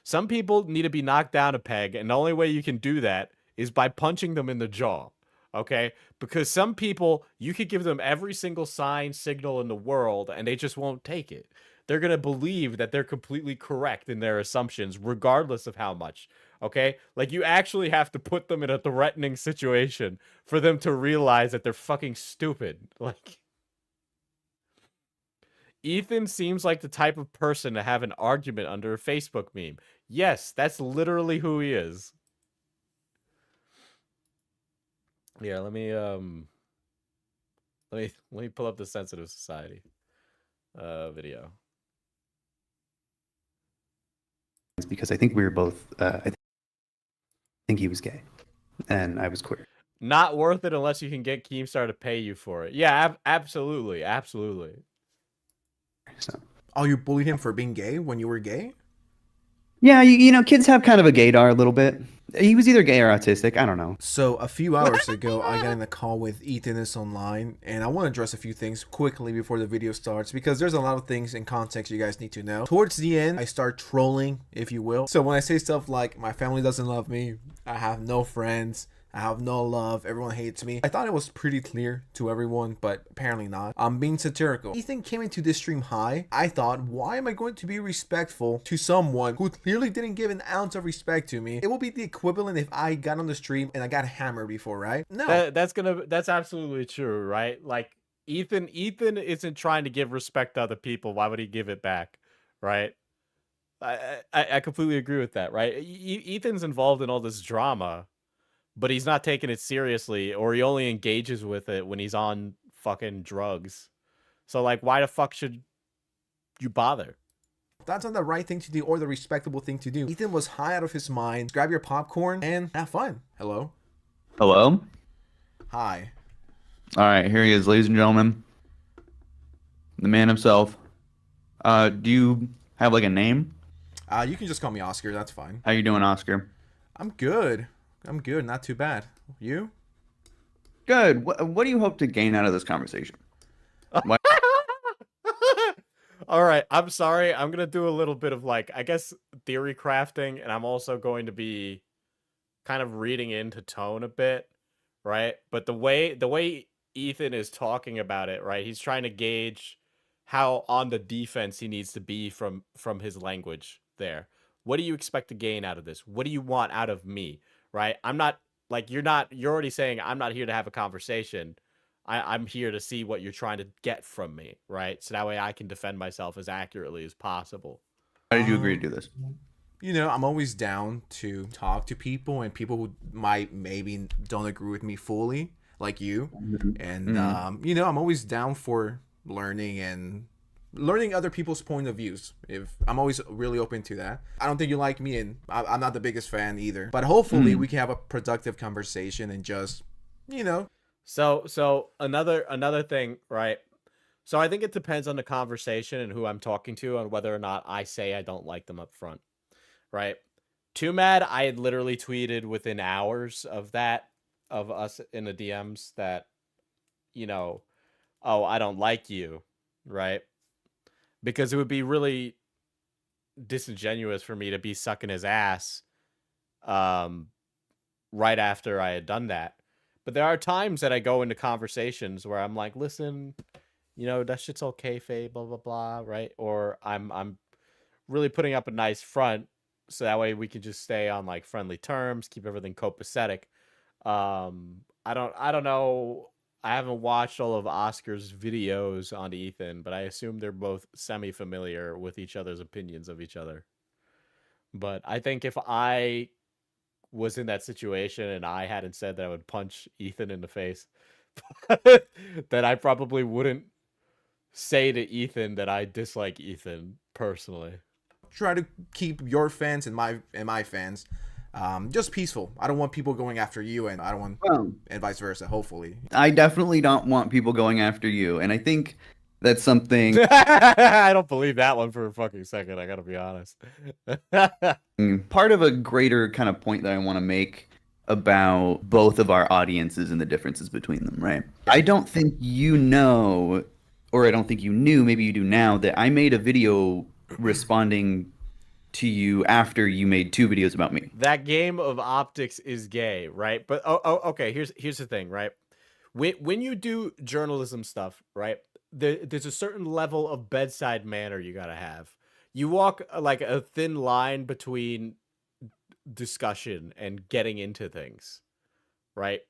Some people need to be knocked down a peg, and the only way you can do that is by punching them in the jaw. Okay? Because some people, you could give them every single signal in the world, and they just won't take it. They're going to believe that they're completely correct in their assumptions, regardless of how much. Okay? Like, you actually have to put them in a threatening situation for them to realize that they're fucking stupid. Like, Ethan seems like the type of person to have an argument under a Facebook meme. Yes, that's literally who he is. Yeah, let me pull up the Sensitive Society video. Because I think we were both I think he was gay and I was queer. Not worth it unless you can get Keemstar to pay you for it. Yeah, absolutely. So. Oh, you bullied him for being gay when you were gay? Yeah, you know, kids have kind of a gaydar a little bit. He was either gay or autistic. I don't know. So a few hours ago, I got in a call with Ethan is online, and I want to address a few things quickly before the video starts because there's a lot of things in context you guys need to know. Towards the end, I start trolling, if you will. So when I say stuff like, my family doesn't love me, I have no friends, I have no love, everyone hates me, I thought it was pretty clear to everyone, but apparently not. I'm being satirical. Ethan came into this stream high. I thought, why am I going to be respectful to someone who clearly didn't give an ounce of respect to me? It will be the equivalent if I got on the stream and I got hammered before, right? No. That's absolutely true, right? Like, Ethan isn't trying to give respect to other people. Why would he give it back, right? I completely agree with that, right? Ethan's involved in all this drama, but he's not taking it seriously, or he only engages with it when he's on fucking drugs. So, like, why the fuck should you bother? That's not the right thing to do or the respectable thing to do. Ethan was high out of his mind. Grab your popcorn and have fun. Hello? Hello? Hi. All right, here he is, ladies and gentlemen. The man himself. Do you have, like, a name? You can just call me Oscar. That's fine. How you doing, Oscar? I'm good. Not too bad. You? Good. What do you hope to gain out of this conversation? What? All right, I'm sorry. I'm going to do a little bit of, like, I guess, theory crafting, and I'm also going to be kind of reading into tone a bit, right? But the way Ethan is talking about it, right? He's trying to gauge how on the defense he needs to be from his language there. What do you expect to gain out of this? What do you want out of me? Right? I'm not, like, you're already saying I'm not here to have a conversation. I'm here to see what you're trying to get from me, right? So that way I can defend myself as accurately as possible. How did you agree to do this? You know, I'm always down to talk to people and people who maybe don't agree with me fully, like you. And, you know, I'm always down for learning other people's point of views. If I'm always really open to that. I don't think you like me, and I'm not the biggest fan either. But hopefully we can have a productive conversation and just, you know. So another thing, right? So I think it depends on the conversation and who I'm talking to, on whether or not I say I don't like them up front, right? Too Mad, I had literally tweeted within hours of us in the DMs that, you know, oh, I don't like you, right? Because it would be really disingenuous for me to be sucking his ass right after I had done that. But there are times that I go into conversations where I'm like, listen, you know, that shit's okay, Faye, blah, blah, blah, right? Or I'm really putting up a nice front so that way we can just stay on, like, friendly terms, keep everything copacetic. I don't know. I haven't watched all of Oscar's videos on Ethan, but I assume they're both semi-familiar with each other's opinions of each other. But I think if I was in that situation and I hadn't said that I would punch Ethan in the face, then I probably wouldn't say to Ethan that I dislike Ethan personally. try to keep your fans and my fans just peaceful. I don't want people going after you, and I don't want and vice versa. Hopefully, I definitely don't want people going after you, and I think that's something. I don't believe that one for a fucking second. I gotta be honest. Part of a greater kind of point that I want to make about both of our audiences and the differences between them, right? I don't think you know, or I don't think you knew, maybe you do now, that I made a video responding to you after you made 2 videos about me. That game of optics is gay, right? But okay. Here's the thing, right? When you do journalism stuff, right? There's a certain level of bedside manner you gotta have. You walk like a thin line between discussion and getting into things, right?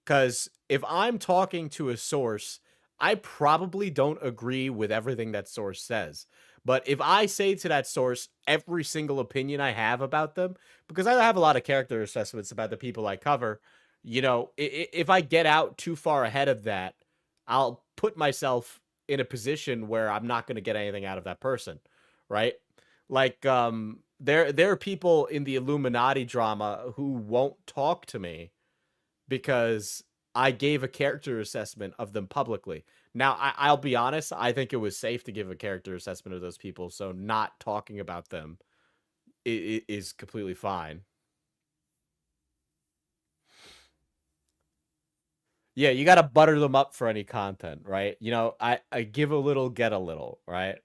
Because if I'm talking to a source, I probably don't agree with everything that source says. But if I say to that source every single opinion I have about them, because I have a lot of character assessments about the people I cover, you know, if I get out too far ahead of that, I'll put myself in a position where I'm not going to get anything out of that person, right? Like, there are people in the Illuminati drama who won't talk to me because I gave a character assessment of them publicly. Now, I'll be honest, I think it was safe to give a character assessment of those people, so not talking about them is completely fine. Yeah, you got to butter them up for any content, right? You know, I give a little, get a little, right?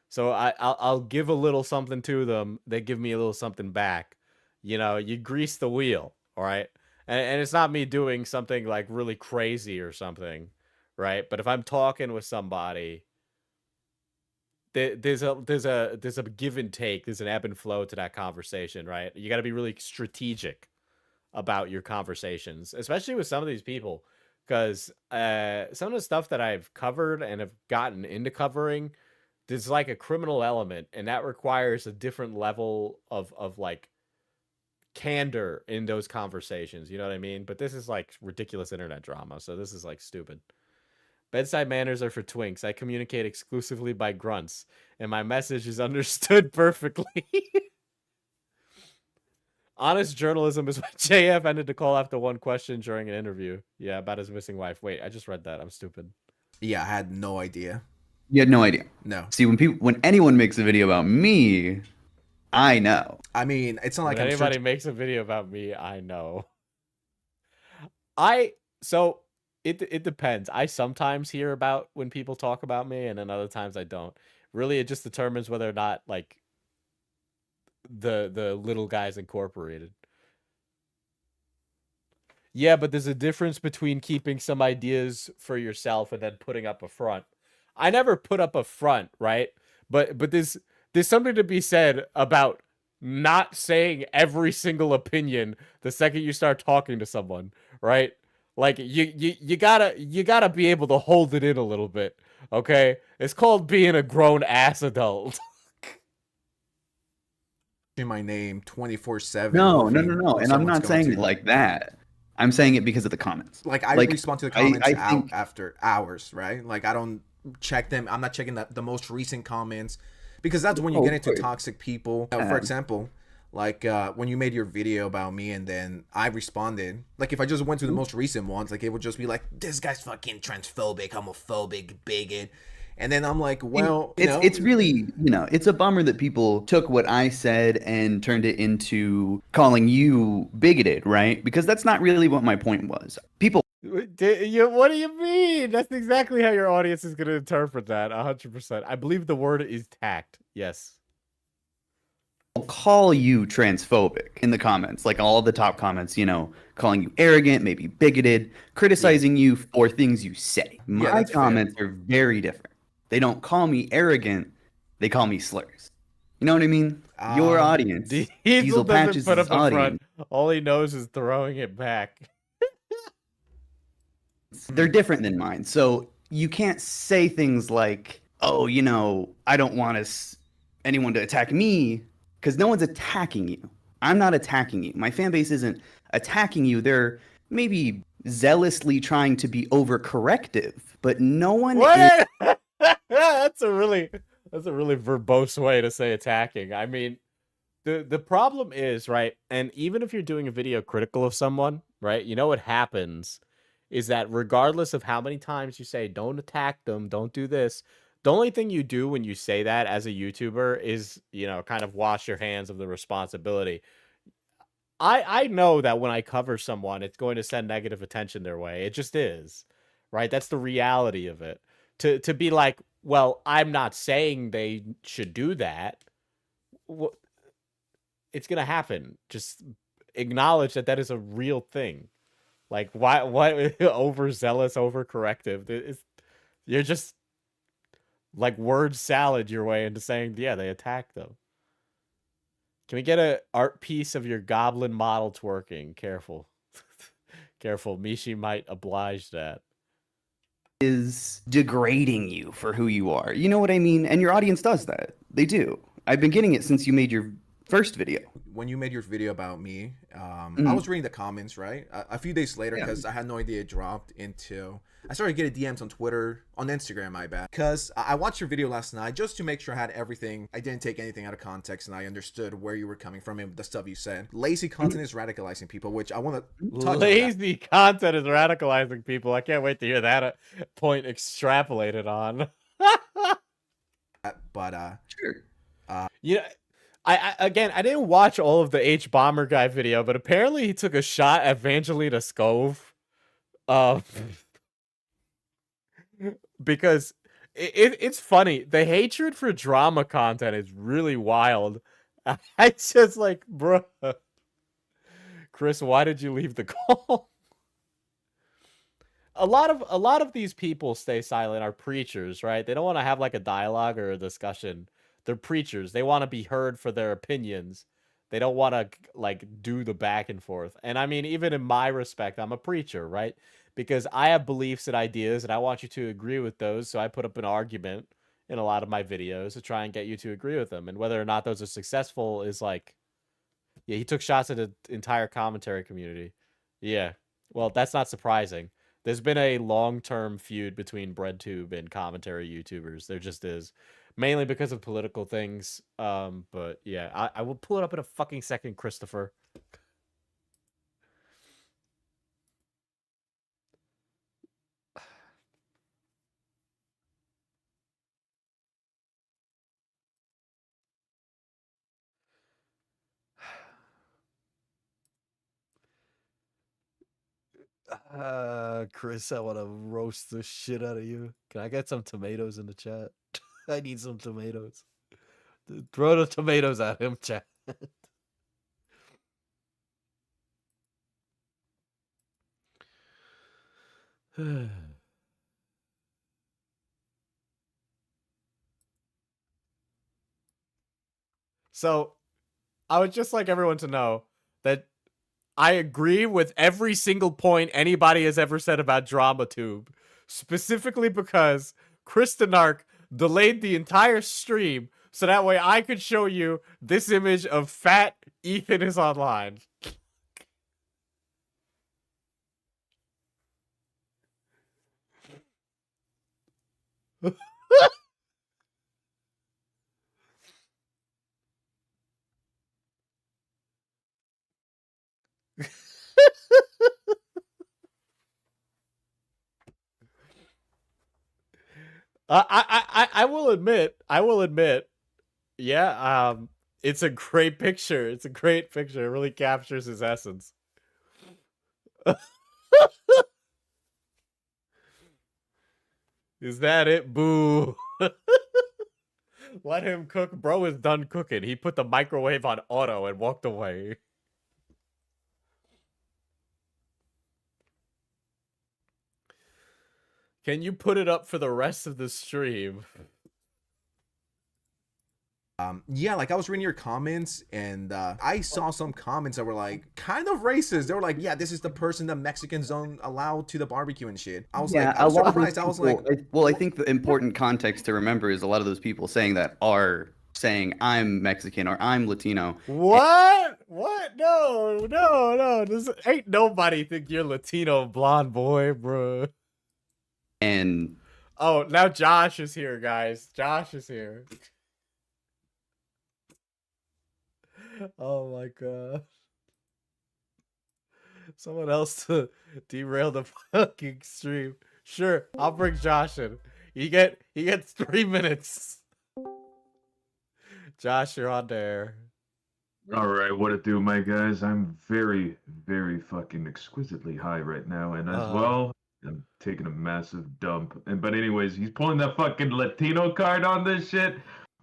So I'll give a little something to them. They give me a little something back. You know, you grease the wheel, all right? And it's not me doing something like really crazy or something, right? But if I'm talking with somebody, there's a give and take. There's an ebb and flow to that conversation, right? You got to be really strategic about your conversations, especially with some of these people, because some of the stuff that I've covered and have gotten into covering, there's like a criminal element, and that requires a different level of like candor in those conversations. You know what I mean? But this is like ridiculous internet drama, so this is like stupid. Bedside manners are for twinks. I communicate exclusively by grunts, and my message is understood perfectly. Honest journalism is what JF ended to call after one question during an interview. Yeah, about his missing wife. Wait, I just read that. I'm stupid. Yeah, I had no idea. You had no idea. No. See, when anyone makes a video about me, I know. I mean, it's not like when anybody makes a video about me, I know. So it depends. I sometimes hear about when people talk about me, and then other times I don't. Really, it just determines whether or not like the Little Guys Incorporated. Yeah, but there's a difference between keeping some ideas for yourself and then putting up a front. I never put up a front, right? But there's something to be said about not saying every single opinion the second you start talking to someone, right? Like you gotta be able to hold it in a little bit, okay? It's called being a grown ass adult. My name 24/7. No. And I'm not saying it like that. I'm saying it because of the comments. Like I respond to the comments after hours, right? Like I don't check them. I'm not checking the most recent comments because that's when you get into toxic people. For example, like when you made your video about me and then I responded, like if I just went to the most recent ones, like it would just be like, this guy's fucking transphobic, homophobic, bigot. And then I'm like, well, it's really, it's a bummer that people took what I said and turned it into calling you bigoted, right? Because that's not really what my point was. People. What do you mean? That's exactly how your audience is going to interpret that. 100%. I believe the word is tact. Yes. I'll call you transphobic in the comments, like all the top comments, calling you arrogant, maybe bigoted, criticizing you for things you say. My comments are very different. They don't call me arrogant. They call me slurs. You know what I mean? Your audience. Diesel doesn't put up a front. All he knows is throwing it back. They're different than mine. So you can't say things like, oh, I don't want anyone to attack me, because no one's attacking you. I'm not attacking you. My fan base isn't attacking you. They're maybe zealously trying to be overcorrective, but no one is... That's a really That's a really verbose way to say attacking. I mean, the problem is, right, and even if you're doing a video critical of someone, right, you know what happens is that regardless of how many times you say don't attack them, don't do this, the only thing you do when you say that as a YouTuber is, you know, kind of wash your hands of the responsibility. I know that when I cover someone, it's going to send negative attention their way. It just is, right? That's the reality of it. To be like, well, I'm not saying they should do that. It's gonna happen. Just acknowledge that that is a real thing. Like, why overzealous, overcorrective? You're just like word salad your way into saying, yeah, they attacked them. Can we get an art piece of your goblin model twerking? Careful. Careful. Mishi might oblige that. Is degrading you for who you are. You know what I mean? And your audience does that. They do. I've been getting it since you made your first video. When you made your video about me, I was reading the comments, right? A few days later, because I had no idea it dropped into... I started getting DMs on Twitter, on Instagram, my bad. Because I watched your video last night just to make sure I had everything. I didn't take anything out of context and I understood where you were coming from and the stuff you said. Lazy content is radicalizing people, which I want to touch on that. Lazy content is radicalizing people. I can't wait to hear that point extrapolated on. But, Sure. You know, I didn't watch all of the H Bomber guy video, but apparently he took a shot at Evangelina Scove. Because it's funny. The hatred for drama content is really wild. I just like, bro. Chris, why did you leave the call? A lot of these people stay silent are preachers, right? They don't want to have like a dialogue or a discussion. They're preachers. They want to be heard for their opinions. They don't want to like do the back and forth. And I mean, even in my respect, I'm a preacher, right? Because I have beliefs and ideas and I want you to agree with those. So I put up an argument in a lot of my videos to try and get you to agree with them. And whether or not those are successful is like, yeah, he took shots at the entire commentary community. Yeah. Well, that's not surprising. There's been a long-term feud between BreadTube and commentary YouTubers. There just is. Mainly because of political things. But yeah, I will pull it up in a fucking second, Christopher. Chris, I want to roast the shit out of you. Can I get some tomatoes in the chat? I need some tomatoes. Throw the tomatoes at him, chat. So, I would just like everyone to know that I agree with every single point anybody has ever said about DramaTube. Specifically because Kristanark delayed the entire stream so that way I could show you this image of fat Ethan is online. I will admit, yeah, it's a great picture. It's a great picture. It really captures his essence. Is that it? Boo. Let him cook. Bro is done cooking. He put the microwave on auto and walked away. Can you put it up for the rest of the stream? Yeah, like I was reading your comments and I saw some comments that were like kind of racist. They were like, yeah, this is the person that Mexicans don't allow to the barbecue and shit. I was like, I was surprised. I was like, well, I think the important context to remember is a lot of those people saying that are saying I'm Mexican or I'm Latino. What? What? No. This ain't nobody think you're Latino blonde boy, bro. And Oh, now Josh is here, guys. Josh is here. Oh my god. Someone else to derail the fucking stream. Sure, I'll bring Josh in. He gets 3 minutes. Josh, you're on there. All right, what it do, my guys? I'm very, very fucking exquisitely high right now, and as well, I'm taking a massive dump. But anyways, he's pulling that fucking Latino card on this shit,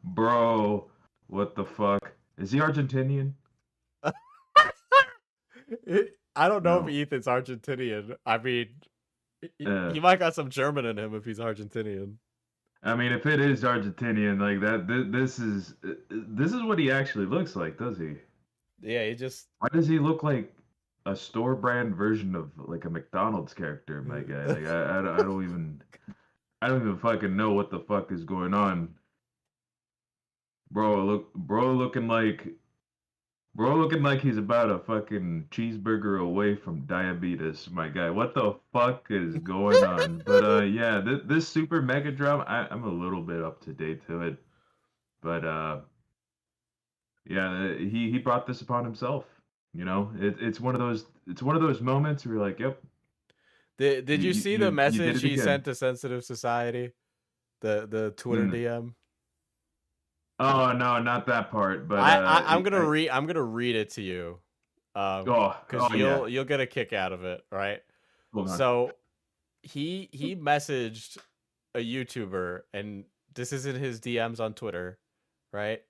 bro. What the fuck? Is he Argentinian? I don't know No. if Ethan's Argentinian. I mean, he might got some German in him if he's Argentinian. I mean, if it is Argentinian like that, this is what he actually looks like, does he? Yeah, he just. Why does he look like a store brand version of like a McDonald's character, my guy? Like I don't even fucking know what the fuck is going on. Bro looking like he's about a fucking cheeseburger away from diabetes, my guy. What the fuck is going on? But yeah, this super mega drama, I'm a little bit up to date to it. But yeah, he brought this upon himself. You know, it's one of those moments where you're like, yep. Did you see the did message it he again. sent to Sensitive Society? The Twitter DM. Oh no, not that part. But I'm gonna read it to you. Because you'll get a kick out of it, right? Hold on. So he messaged a YouTuber, and this is in his DMs on Twitter, right?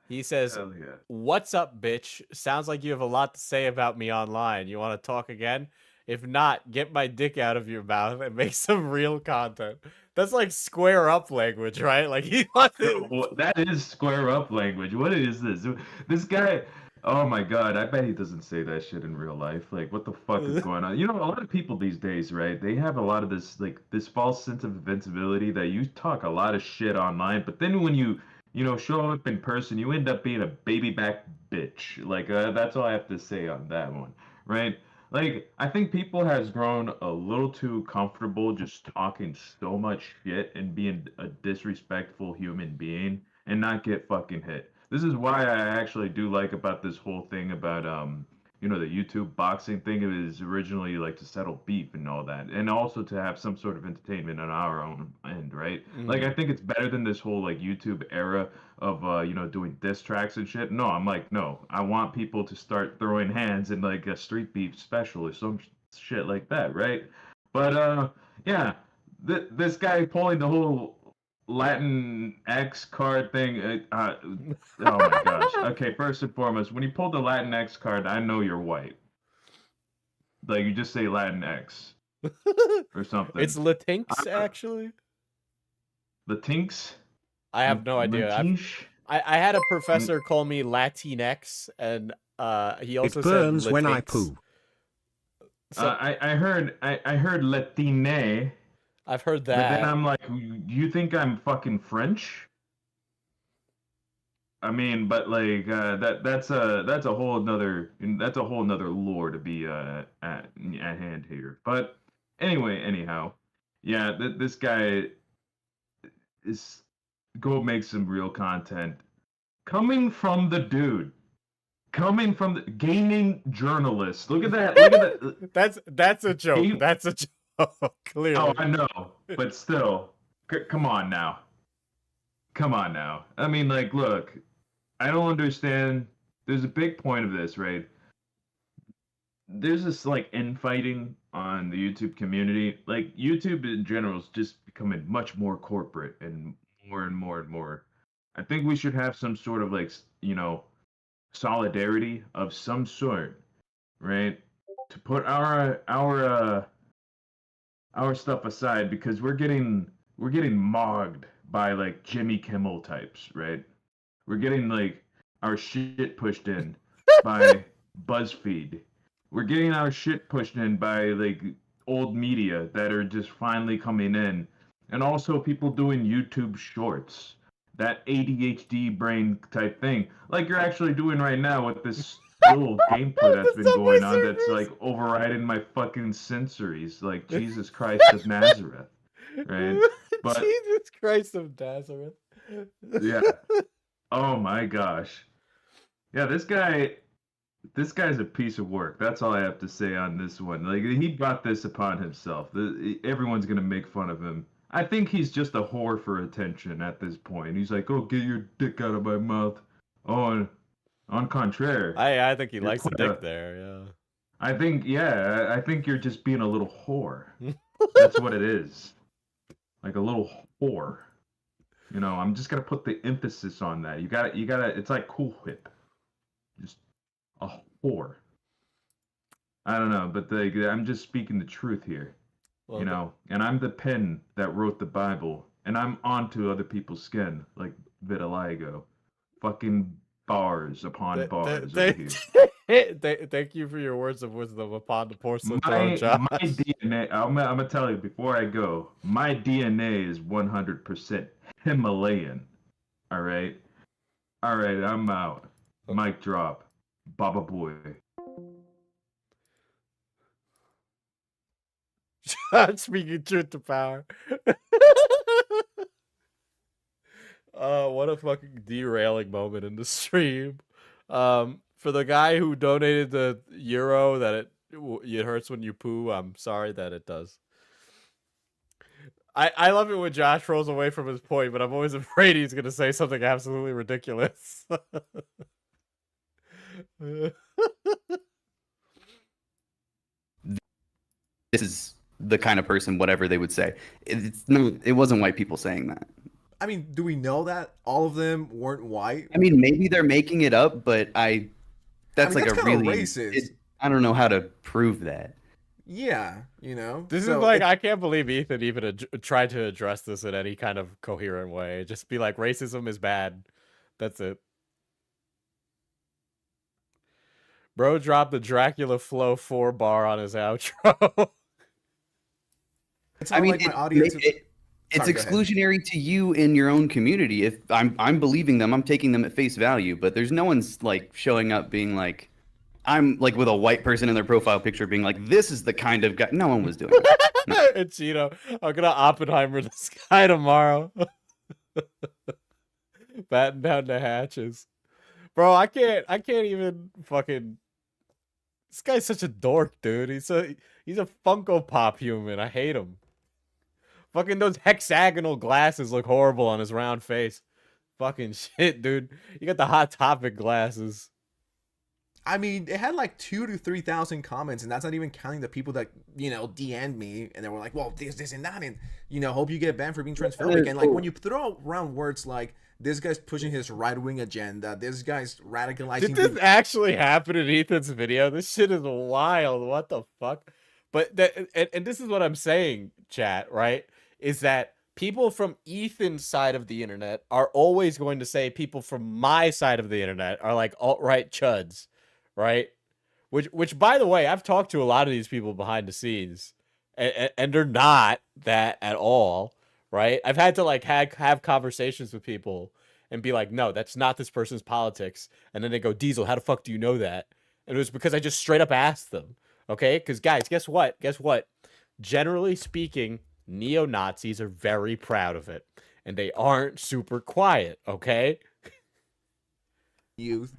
He says, Hell yeah. "What's up, bitch? Sounds like you have a lot to say about me online. You want to talk again? If not, get my dick out of your mouth and make some real content." That's like square up language, right? Like he wants to... Well, that is square up language. What is this? This guy, oh my god, I bet he doesn't say that shit in real life. Like, what the fuck is going on? You know, a lot of people these days, right? They have a lot of this, like, this false sense of invincibility that you talk a lot of shit online, but then when you show up in person, you end up being a baby back bitch. Like, that's all I have to say on that one, right? Like, I think people has grown a little too comfortable just talking so much shit and being a disrespectful human being and not get fucking hit. This is why I actually do like about this whole thing about the YouTube boxing thing. It was originally like to settle beef and all that, and also to have some sort of entertainment on our own end, right? Like, I think it's better than this whole like YouTube era of doing diss tracks and shit. No, I'm like, no, I want people to start throwing hands in like a street beef special or some shit like that, right? But yeah, this guy pulling the whole Latin X card thing. Oh my gosh. Okay, first and foremost, when you pull the Latin X card, I know you're white. Like, you just say Latin X or something. It's Latinx, actually. Latinx? I have no idea. I had a professor call me Latinx, and he also It burns said when I Latinx. poo. So, I heard Latine. I've heard But then that. I'm like, you think I'm fucking French? I mean, but like that's a whole nother lore to be at hand here. But anyway, anyhow, yeah, this guy is go make some real content coming from the dude. Coming from the gaming journalist. Look at that. Look at that. That's a joke. That's a joke. Clearly. Oh, I know, but still, come on now. Come on now. I mean, like, look, I don't understand. There's a big point of this, right? There's this like infighting on the YouTube community. Like, YouTube in general is just becoming much more corporate and more and more and more. I think we should have some sort of like, solidarity of some sort, right? To put our stuff aside, because we're getting mogged by like Jimmy Kimmel types, right? We're getting like our shit pushed in by BuzzFeed. We're getting our shit pushed in by like old media that are just finally coming in, and also people doing YouTube shorts. That ADHD brain type thing, like you're actually doing right now with this little gameplay that's been going on, that's like overriding my fucking sensories. Like, Jesus Christ of Nazareth. right? But Jesus Christ of Nazareth. yeah. Oh my gosh. Yeah, this guy's a piece of work. That's all I have to say on this one. Like he brought this upon himself. Everyone's gonna make fun of him. I think he's just a whore for attention at this point. He's like, "Oh, get your dick out of my mouth." Oh, on contraire, I think he you're likes the quite dick there, yeah. I think, yeah, I think you're just being a little whore. That's what it is. Like a little whore. You know, I'm just gonna put the emphasis on that. You gotta. It's like Cool Whip. Just a whore. I don't know, but I'm just speaking the truth here. Well, You know, and I'm the pen that wrote the Bible, and I'm onto other people's skin, like vitiligo. Fucking bars upon bars over here. Thank you for your words of wisdom upon the porcelain throne, Josh. My DNA, I'm gonna tell you before I go, my DNA is 100% Himalayan. All right, I'm out. Mic drop. Baba boy. Speaking truth to power. What a fucking derailing moment in the stream. For the guy who donated the euro that it hurts when you poo, I'm sorry that it does. I love it when Josh rolls away from his point, but I'm always afraid he's gonna say something absolutely ridiculous. This is the kind of person, whatever they would say. It wasn't white people saying that. I mean, do we know that all of them weren't white? I mean, maybe they're making it up, but that's that's like a kinda really racist. I don't know how to prove that. Yeah, you know. This So is like, I can't believe Ethan even tried to address this in any kind of coherent way. Just be like, racism is bad. That's it. Bro dropped the Dracula Flow 4 bar on his outro. it's I not mean, like my audience. it's Sorry, go ahead. exclusionary to you in your own community. If I'm believing them, I'm taking them at face value. But there's no one's like showing up being like, I'm like with a white person in their profile picture being like, this is the kind of guy. No one was doing it. No. It's, you know, I'm gonna Oppenheimer this guy tomorrow. Batten down the hatches. Bro, I can't even fucking. This guy's such a dork, dude. He's a Funko Pop human. I hate him. Fucking those hexagonal glasses look horrible on his round face. Fucking shit, dude. You got the Hot Topic glasses. I mean, it had like 2,000 to 3,000 comments, and that's not even counting the people that, you know, DM'd me and they were like, well, this and that, and, you know, hope you get banned for being transphobic. And like when you throw around words like, this guy's pushing his right-wing agenda, this guy's radicalizing. Did this actually happen in Ethan's video? This shit is wild. What the fuck? But and this is what I'm saying, chat, right? Is that people from Ethan's side of the internet are always going to say people from my side of the internet are like alt-right chuds, right? Which by the way, I've talked to a lot of these people behind the scenes, and they're not that at all, right? I've had to like have conversations with people and be like, no, that's not this person's politics. And then they go, Diesel, how the fuck do you know that? And it was because I just straight up asked them, okay? Because guys, guess what? Generally speaking, neo-Nazis are very proud of it, and they aren't super quiet, okay? Youth.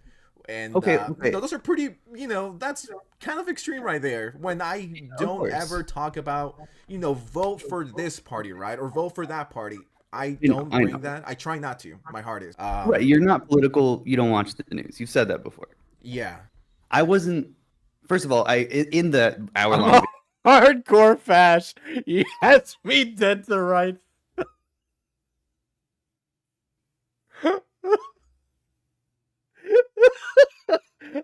And Okay. you know, those are pretty, you know, that's kind of extreme right there. When I don't course. ever talk about, you know, vote for this party, right? Or vote for that party. I You know, don't I bring know. that. I try not to. My heart is. Right, you're not political. You don't watch the news. You've said that before. Yeah. I wasn't. First of all, in the hour-long Hardcore fash. He has me dead to rights.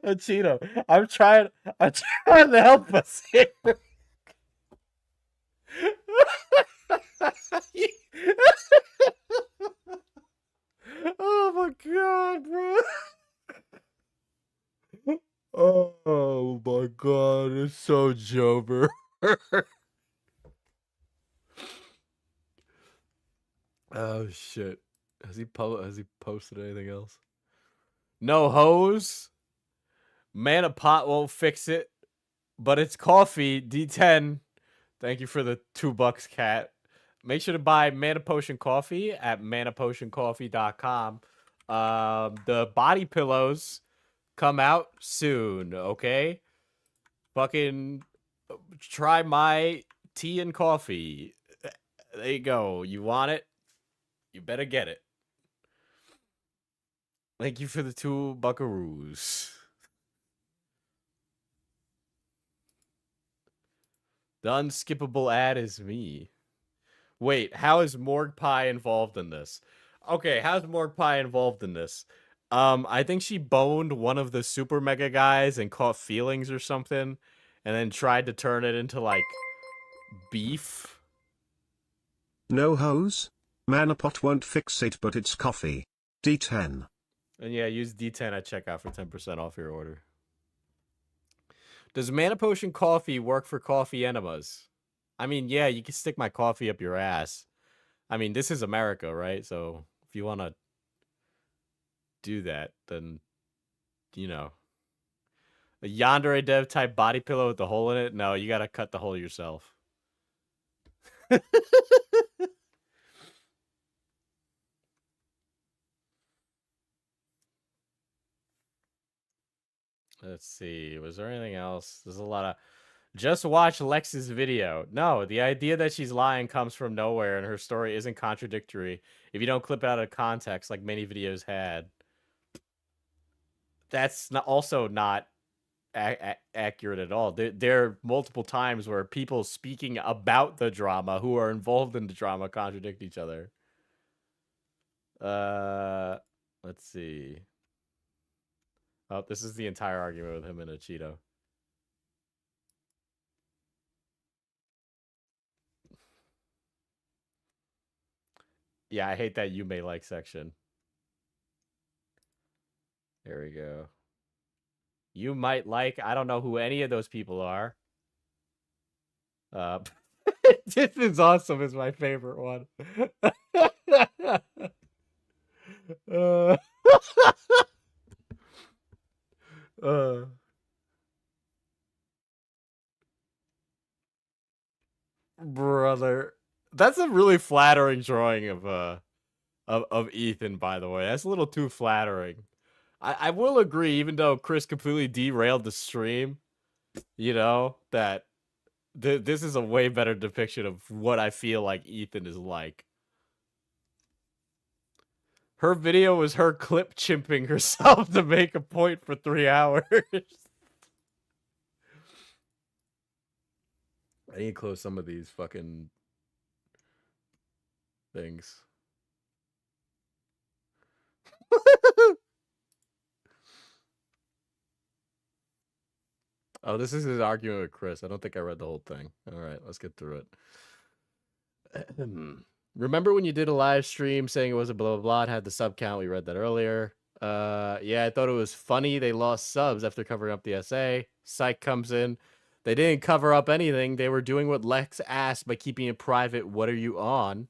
Cheeto, I'm trying to help us here. Oh my god, bro. Oh my god, it's so Jober. Oh shit. Has he posted anything else? No hose. Man, a pot won't fix it, but it's coffee. D10. Thank you for the $2, cat. Make sure to buy Mana Potion Coffee at manapotioncoffee.com. The body pillows come out soon, okay? Fucking try my tea and coffee. There you go. You want it? You better get it. Thank you for the 2 buckaroos. The unskippable ad is me. Wait, how is Morgue Pie involved in this? Okay, how's Morgue Pie involved in this? I think she boned one of the SuperMega guys and caught feelings or something, and then tried to turn it into, like, beef. No hose? Manapot won't fix it, but it's coffee. D10. And yeah, use D10 at checkout for 10% off your order. Does Mana Potion Coffee work for coffee enemas? I mean, yeah, you can stick my coffee up your ass. I mean, this is America, right? So if you want to do that, then, you know. A Yandere Dev type body pillow with the hole in it? No, you got to cut the hole yourself. Let's see. Was there anything else? There's a lot of... Just watch Lex's video. No, the idea that she's lying comes from nowhere and her story isn't contradictory if you don't clip it out of context like many videos had. That's also not accurate at all. There are multiple times where people speaking about the drama who are involved in the drama contradict each other. Let's see. Oh, this is the entire argument with him and a Cheeto. Yeah, I hate that you may like section. There we go. You might like, I don't know who any of those people are. This is awesome is my favorite one. Brother. That's a really flattering drawing of Ethan, by the way. That's a little too flattering. I will agree, even though Chris completely derailed the stream, you know, that this is a way better depiction of what I feel like Ethan is like. Her video was her clip chimping herself to make a point for 3 hours. I need to close some of these fucking things. Oh, this is his argument with Chris. I don't think I read the whole thing. All right, let's get through it. Remember when you did a live stream saying it was a blah, blah, blah, it had the sub count? We read that earlier. Yeah, I thought it was funny they lost subs after covering up the essay. Psych comes in. They didn't cover up anything. They were doing what Lex asked by keeping it private. What are you on?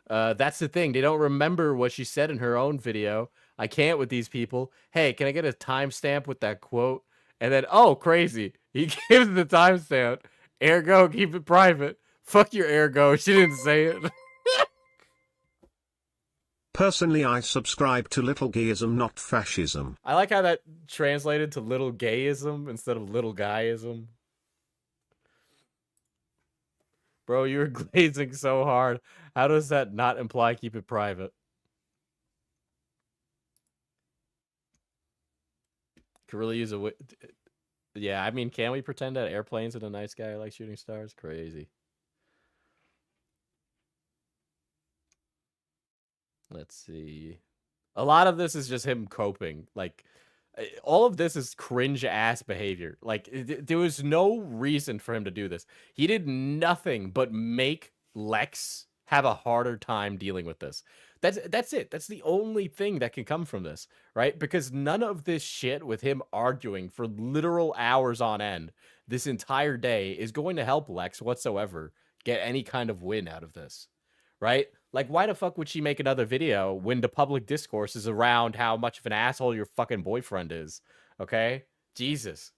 That's the thing. They don't remember what she said in her own video. I can't with these people. Hey, can I get a timestamp with that quote? And then, oh, crazy. He gives the timestamp. Ergo, keep it private. Fuck your ergo. She didn't say it. Personally, I subscribe to little gayism, not fascism. I like how that translated to little gayism instead of little guyism. Bro, you're glazing so hard. How does that not imply keep it private? Could really use a... Yeah, I mean, can we pretend that airplanes and a nice guy like shooting stars? Crazy. Let's see. A lot of this is just him coping. Like, all of this is cringe-ass behavior. Like, there was no reason for him to do this. He did nothing but make Lex have a harder time dealing with this. That's it. That's the only thing that can come from this, right? Because none of this shit with him arguing for literal hours on end this entire day is going to help Lex whatsoever get any kind of win out of this, right? Like, why the fuck would she make another video when the public discourse is around how much of an asshole your fucking boyfriend is, okay? Jesus.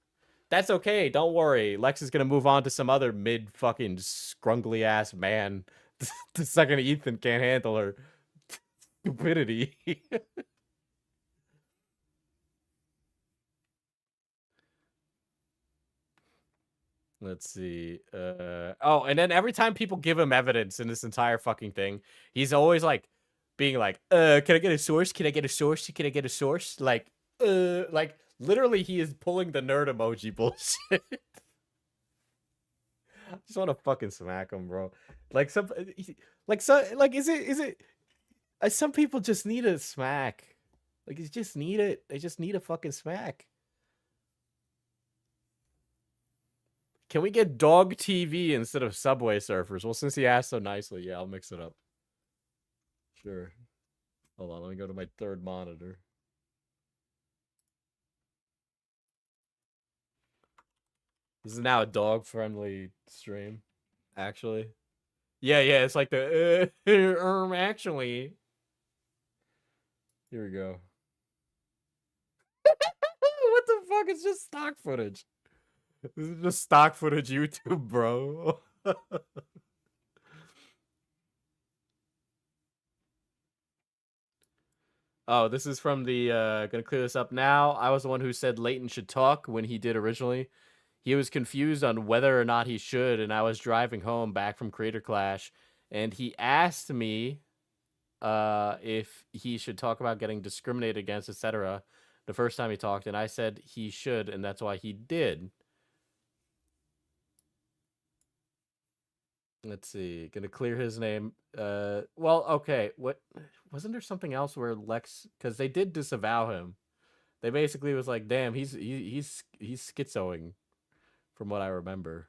That's okay. Don't worry. Lex is going to move on to some other mid-fucking scrungly-ass man The second Ethan can't handle her stupidity. Let's see. Oh, and then every time people give him evidence in this entire fucking thing, he's always like being like, can I get a source? Can I get a source? Can I get a source? Like literally he is pulling the nerd emoji bullshit. I just want to fucking smack him, bro. Like some some people just need a smack. Like you just need it. They just need a fucking smack. Can we get dog TV instead of Subway Surfers? Well, since he asked so nicely, yeah, I'll mix it up. Sure. Hold on, let me go to my third monitor. This is now a dog-friendly stream, actually. Yeah, it's like the actually. Here we go. What the fuck? It's just stock footage. This is just stock footage YouTube, bro. Oh, this is from the, gonna clear this up now. I was the one who said Leighton should talk when he did originally. He was confused on whether or not he should, and I was driving home back from Creator Clash, and he asked me if he should talk about getting discriminated against, etc. the first time he talked, and I said he should, and that's why he did. Let's see. Gonna clear his name. Well, okay. What wasn't there something else where Lex? Because they did disavow him. They basically was like, "Damn, he's schizoing," from what I remember.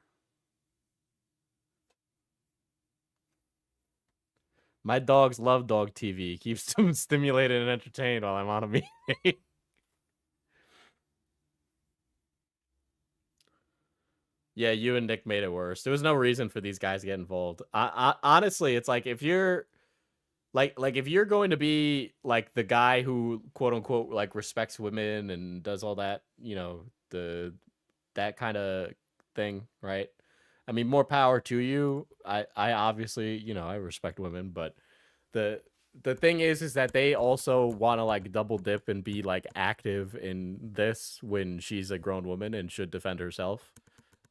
My dogs love dog TV. Keeps them stimulated and entertained while I'm on a meeting. Yeah, you and Nick made it worse. There was no reason for these guys to get involved. Honestly, it's like if you're like if you're going to be like the guy who quote unquote like respects women and does all that, you know, that kind of thing, right? I mean, more power to you. I obviously, you know, I respect women, but the thing is that they also want to like double dip and be like active in this when she's a grown woman and should defend herself.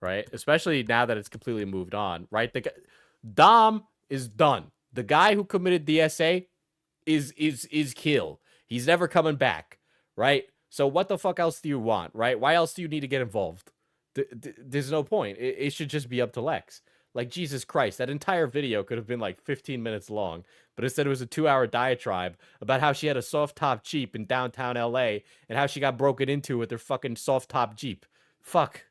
Right? Especially now that it's completely moved on, right? Dom is done. The guy who committed the SA is killed. He's never coming back, right? So what the fuck else do you want, right? Why else do you need to get involved? There's no point. It should just be up to Lex. Like, Jesus Christ, that entire video could have been like 15 minutes long, but instead it was a 2-hour diatribe about how she had a soft top Jeep in downtown LA and how she got broken into with her fucking soft top Jeep. Fuck.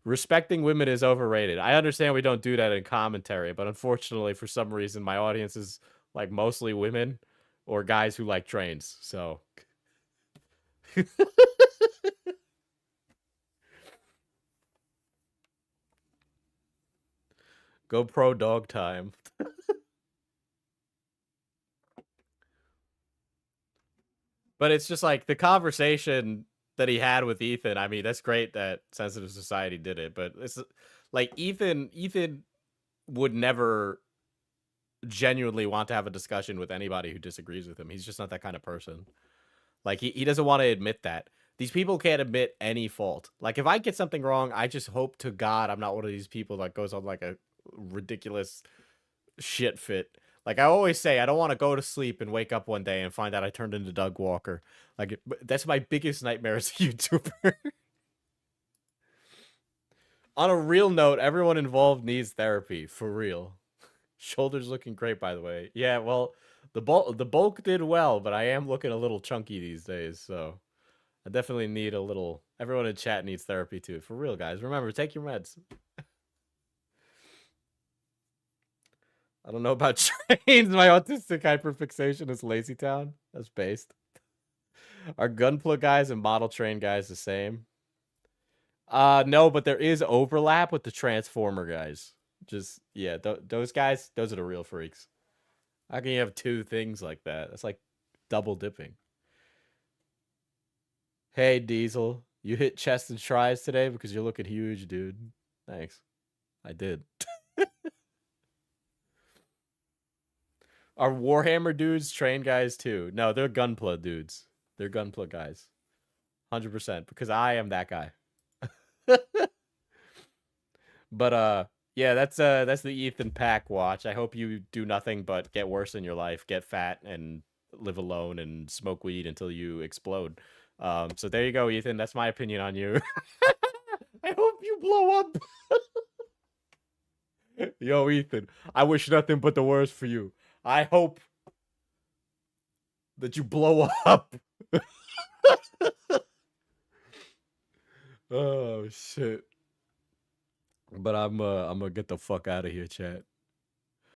Respecting women is overrated. I understand we don't do that in commentary, but unfortunately, for some reason, my audience is like mostly women or guys who like trains. So, go pro dog time. But it's just like the conversation that he had with Ethan. I mean, that's great that Sensitive Society did it, but it's like Ethan would never genuinely want to have a discussion with anybody who disagrees with him. He's just not that kind of person. Like he doesn't want to admit that. These people can't admit any fault. Like if I get something wrong, I just hope to God I'm not one of these people that goes on like a ridiculous shit fit. Like I always say, I don't want to go to sleep and wake up one day and find out I turned into Doug Walker. Like that's my biggest nightmare as a YouTuber. On a real note, everyone involved needs therapy, for real. Shoulders looking great, by the way. Yeah, well, the bulk did well, but I am looking a little chunky these days, so I definitely need a little. Everyone in chat needs therapy too, for real, guys. Remember, take your meds. I don't know about trains. My autistic hyperfixation is Lazy Town. That's based. Are Gunpla guys and model train guys the same? No, but there is overlap with the Transformer guys. Just, yeah, those guys, those are the real freaks. How can you have two things like that? That's like double dipping. Hey, Diesel. You hit chest and tries today because you're looking huge, dude. Thanks. I did. Are Warhammer dudes trained guys too? No, they're Gunpla dudes. They're Gunpla guys. 100%, because I am that guy. But yeah, that's the Ethan Pack watch. I hope you do nothing but get worse in your life, get fat, and live alone and smoke weed until you explode. So there you go, Ethan. That's my opinion on you. I hope you blow up. Yo, Ethan, I wish nothing but the worst for you. I hope that you blow up. Oh shit. But I'm gonna get the fuck out of here, chat.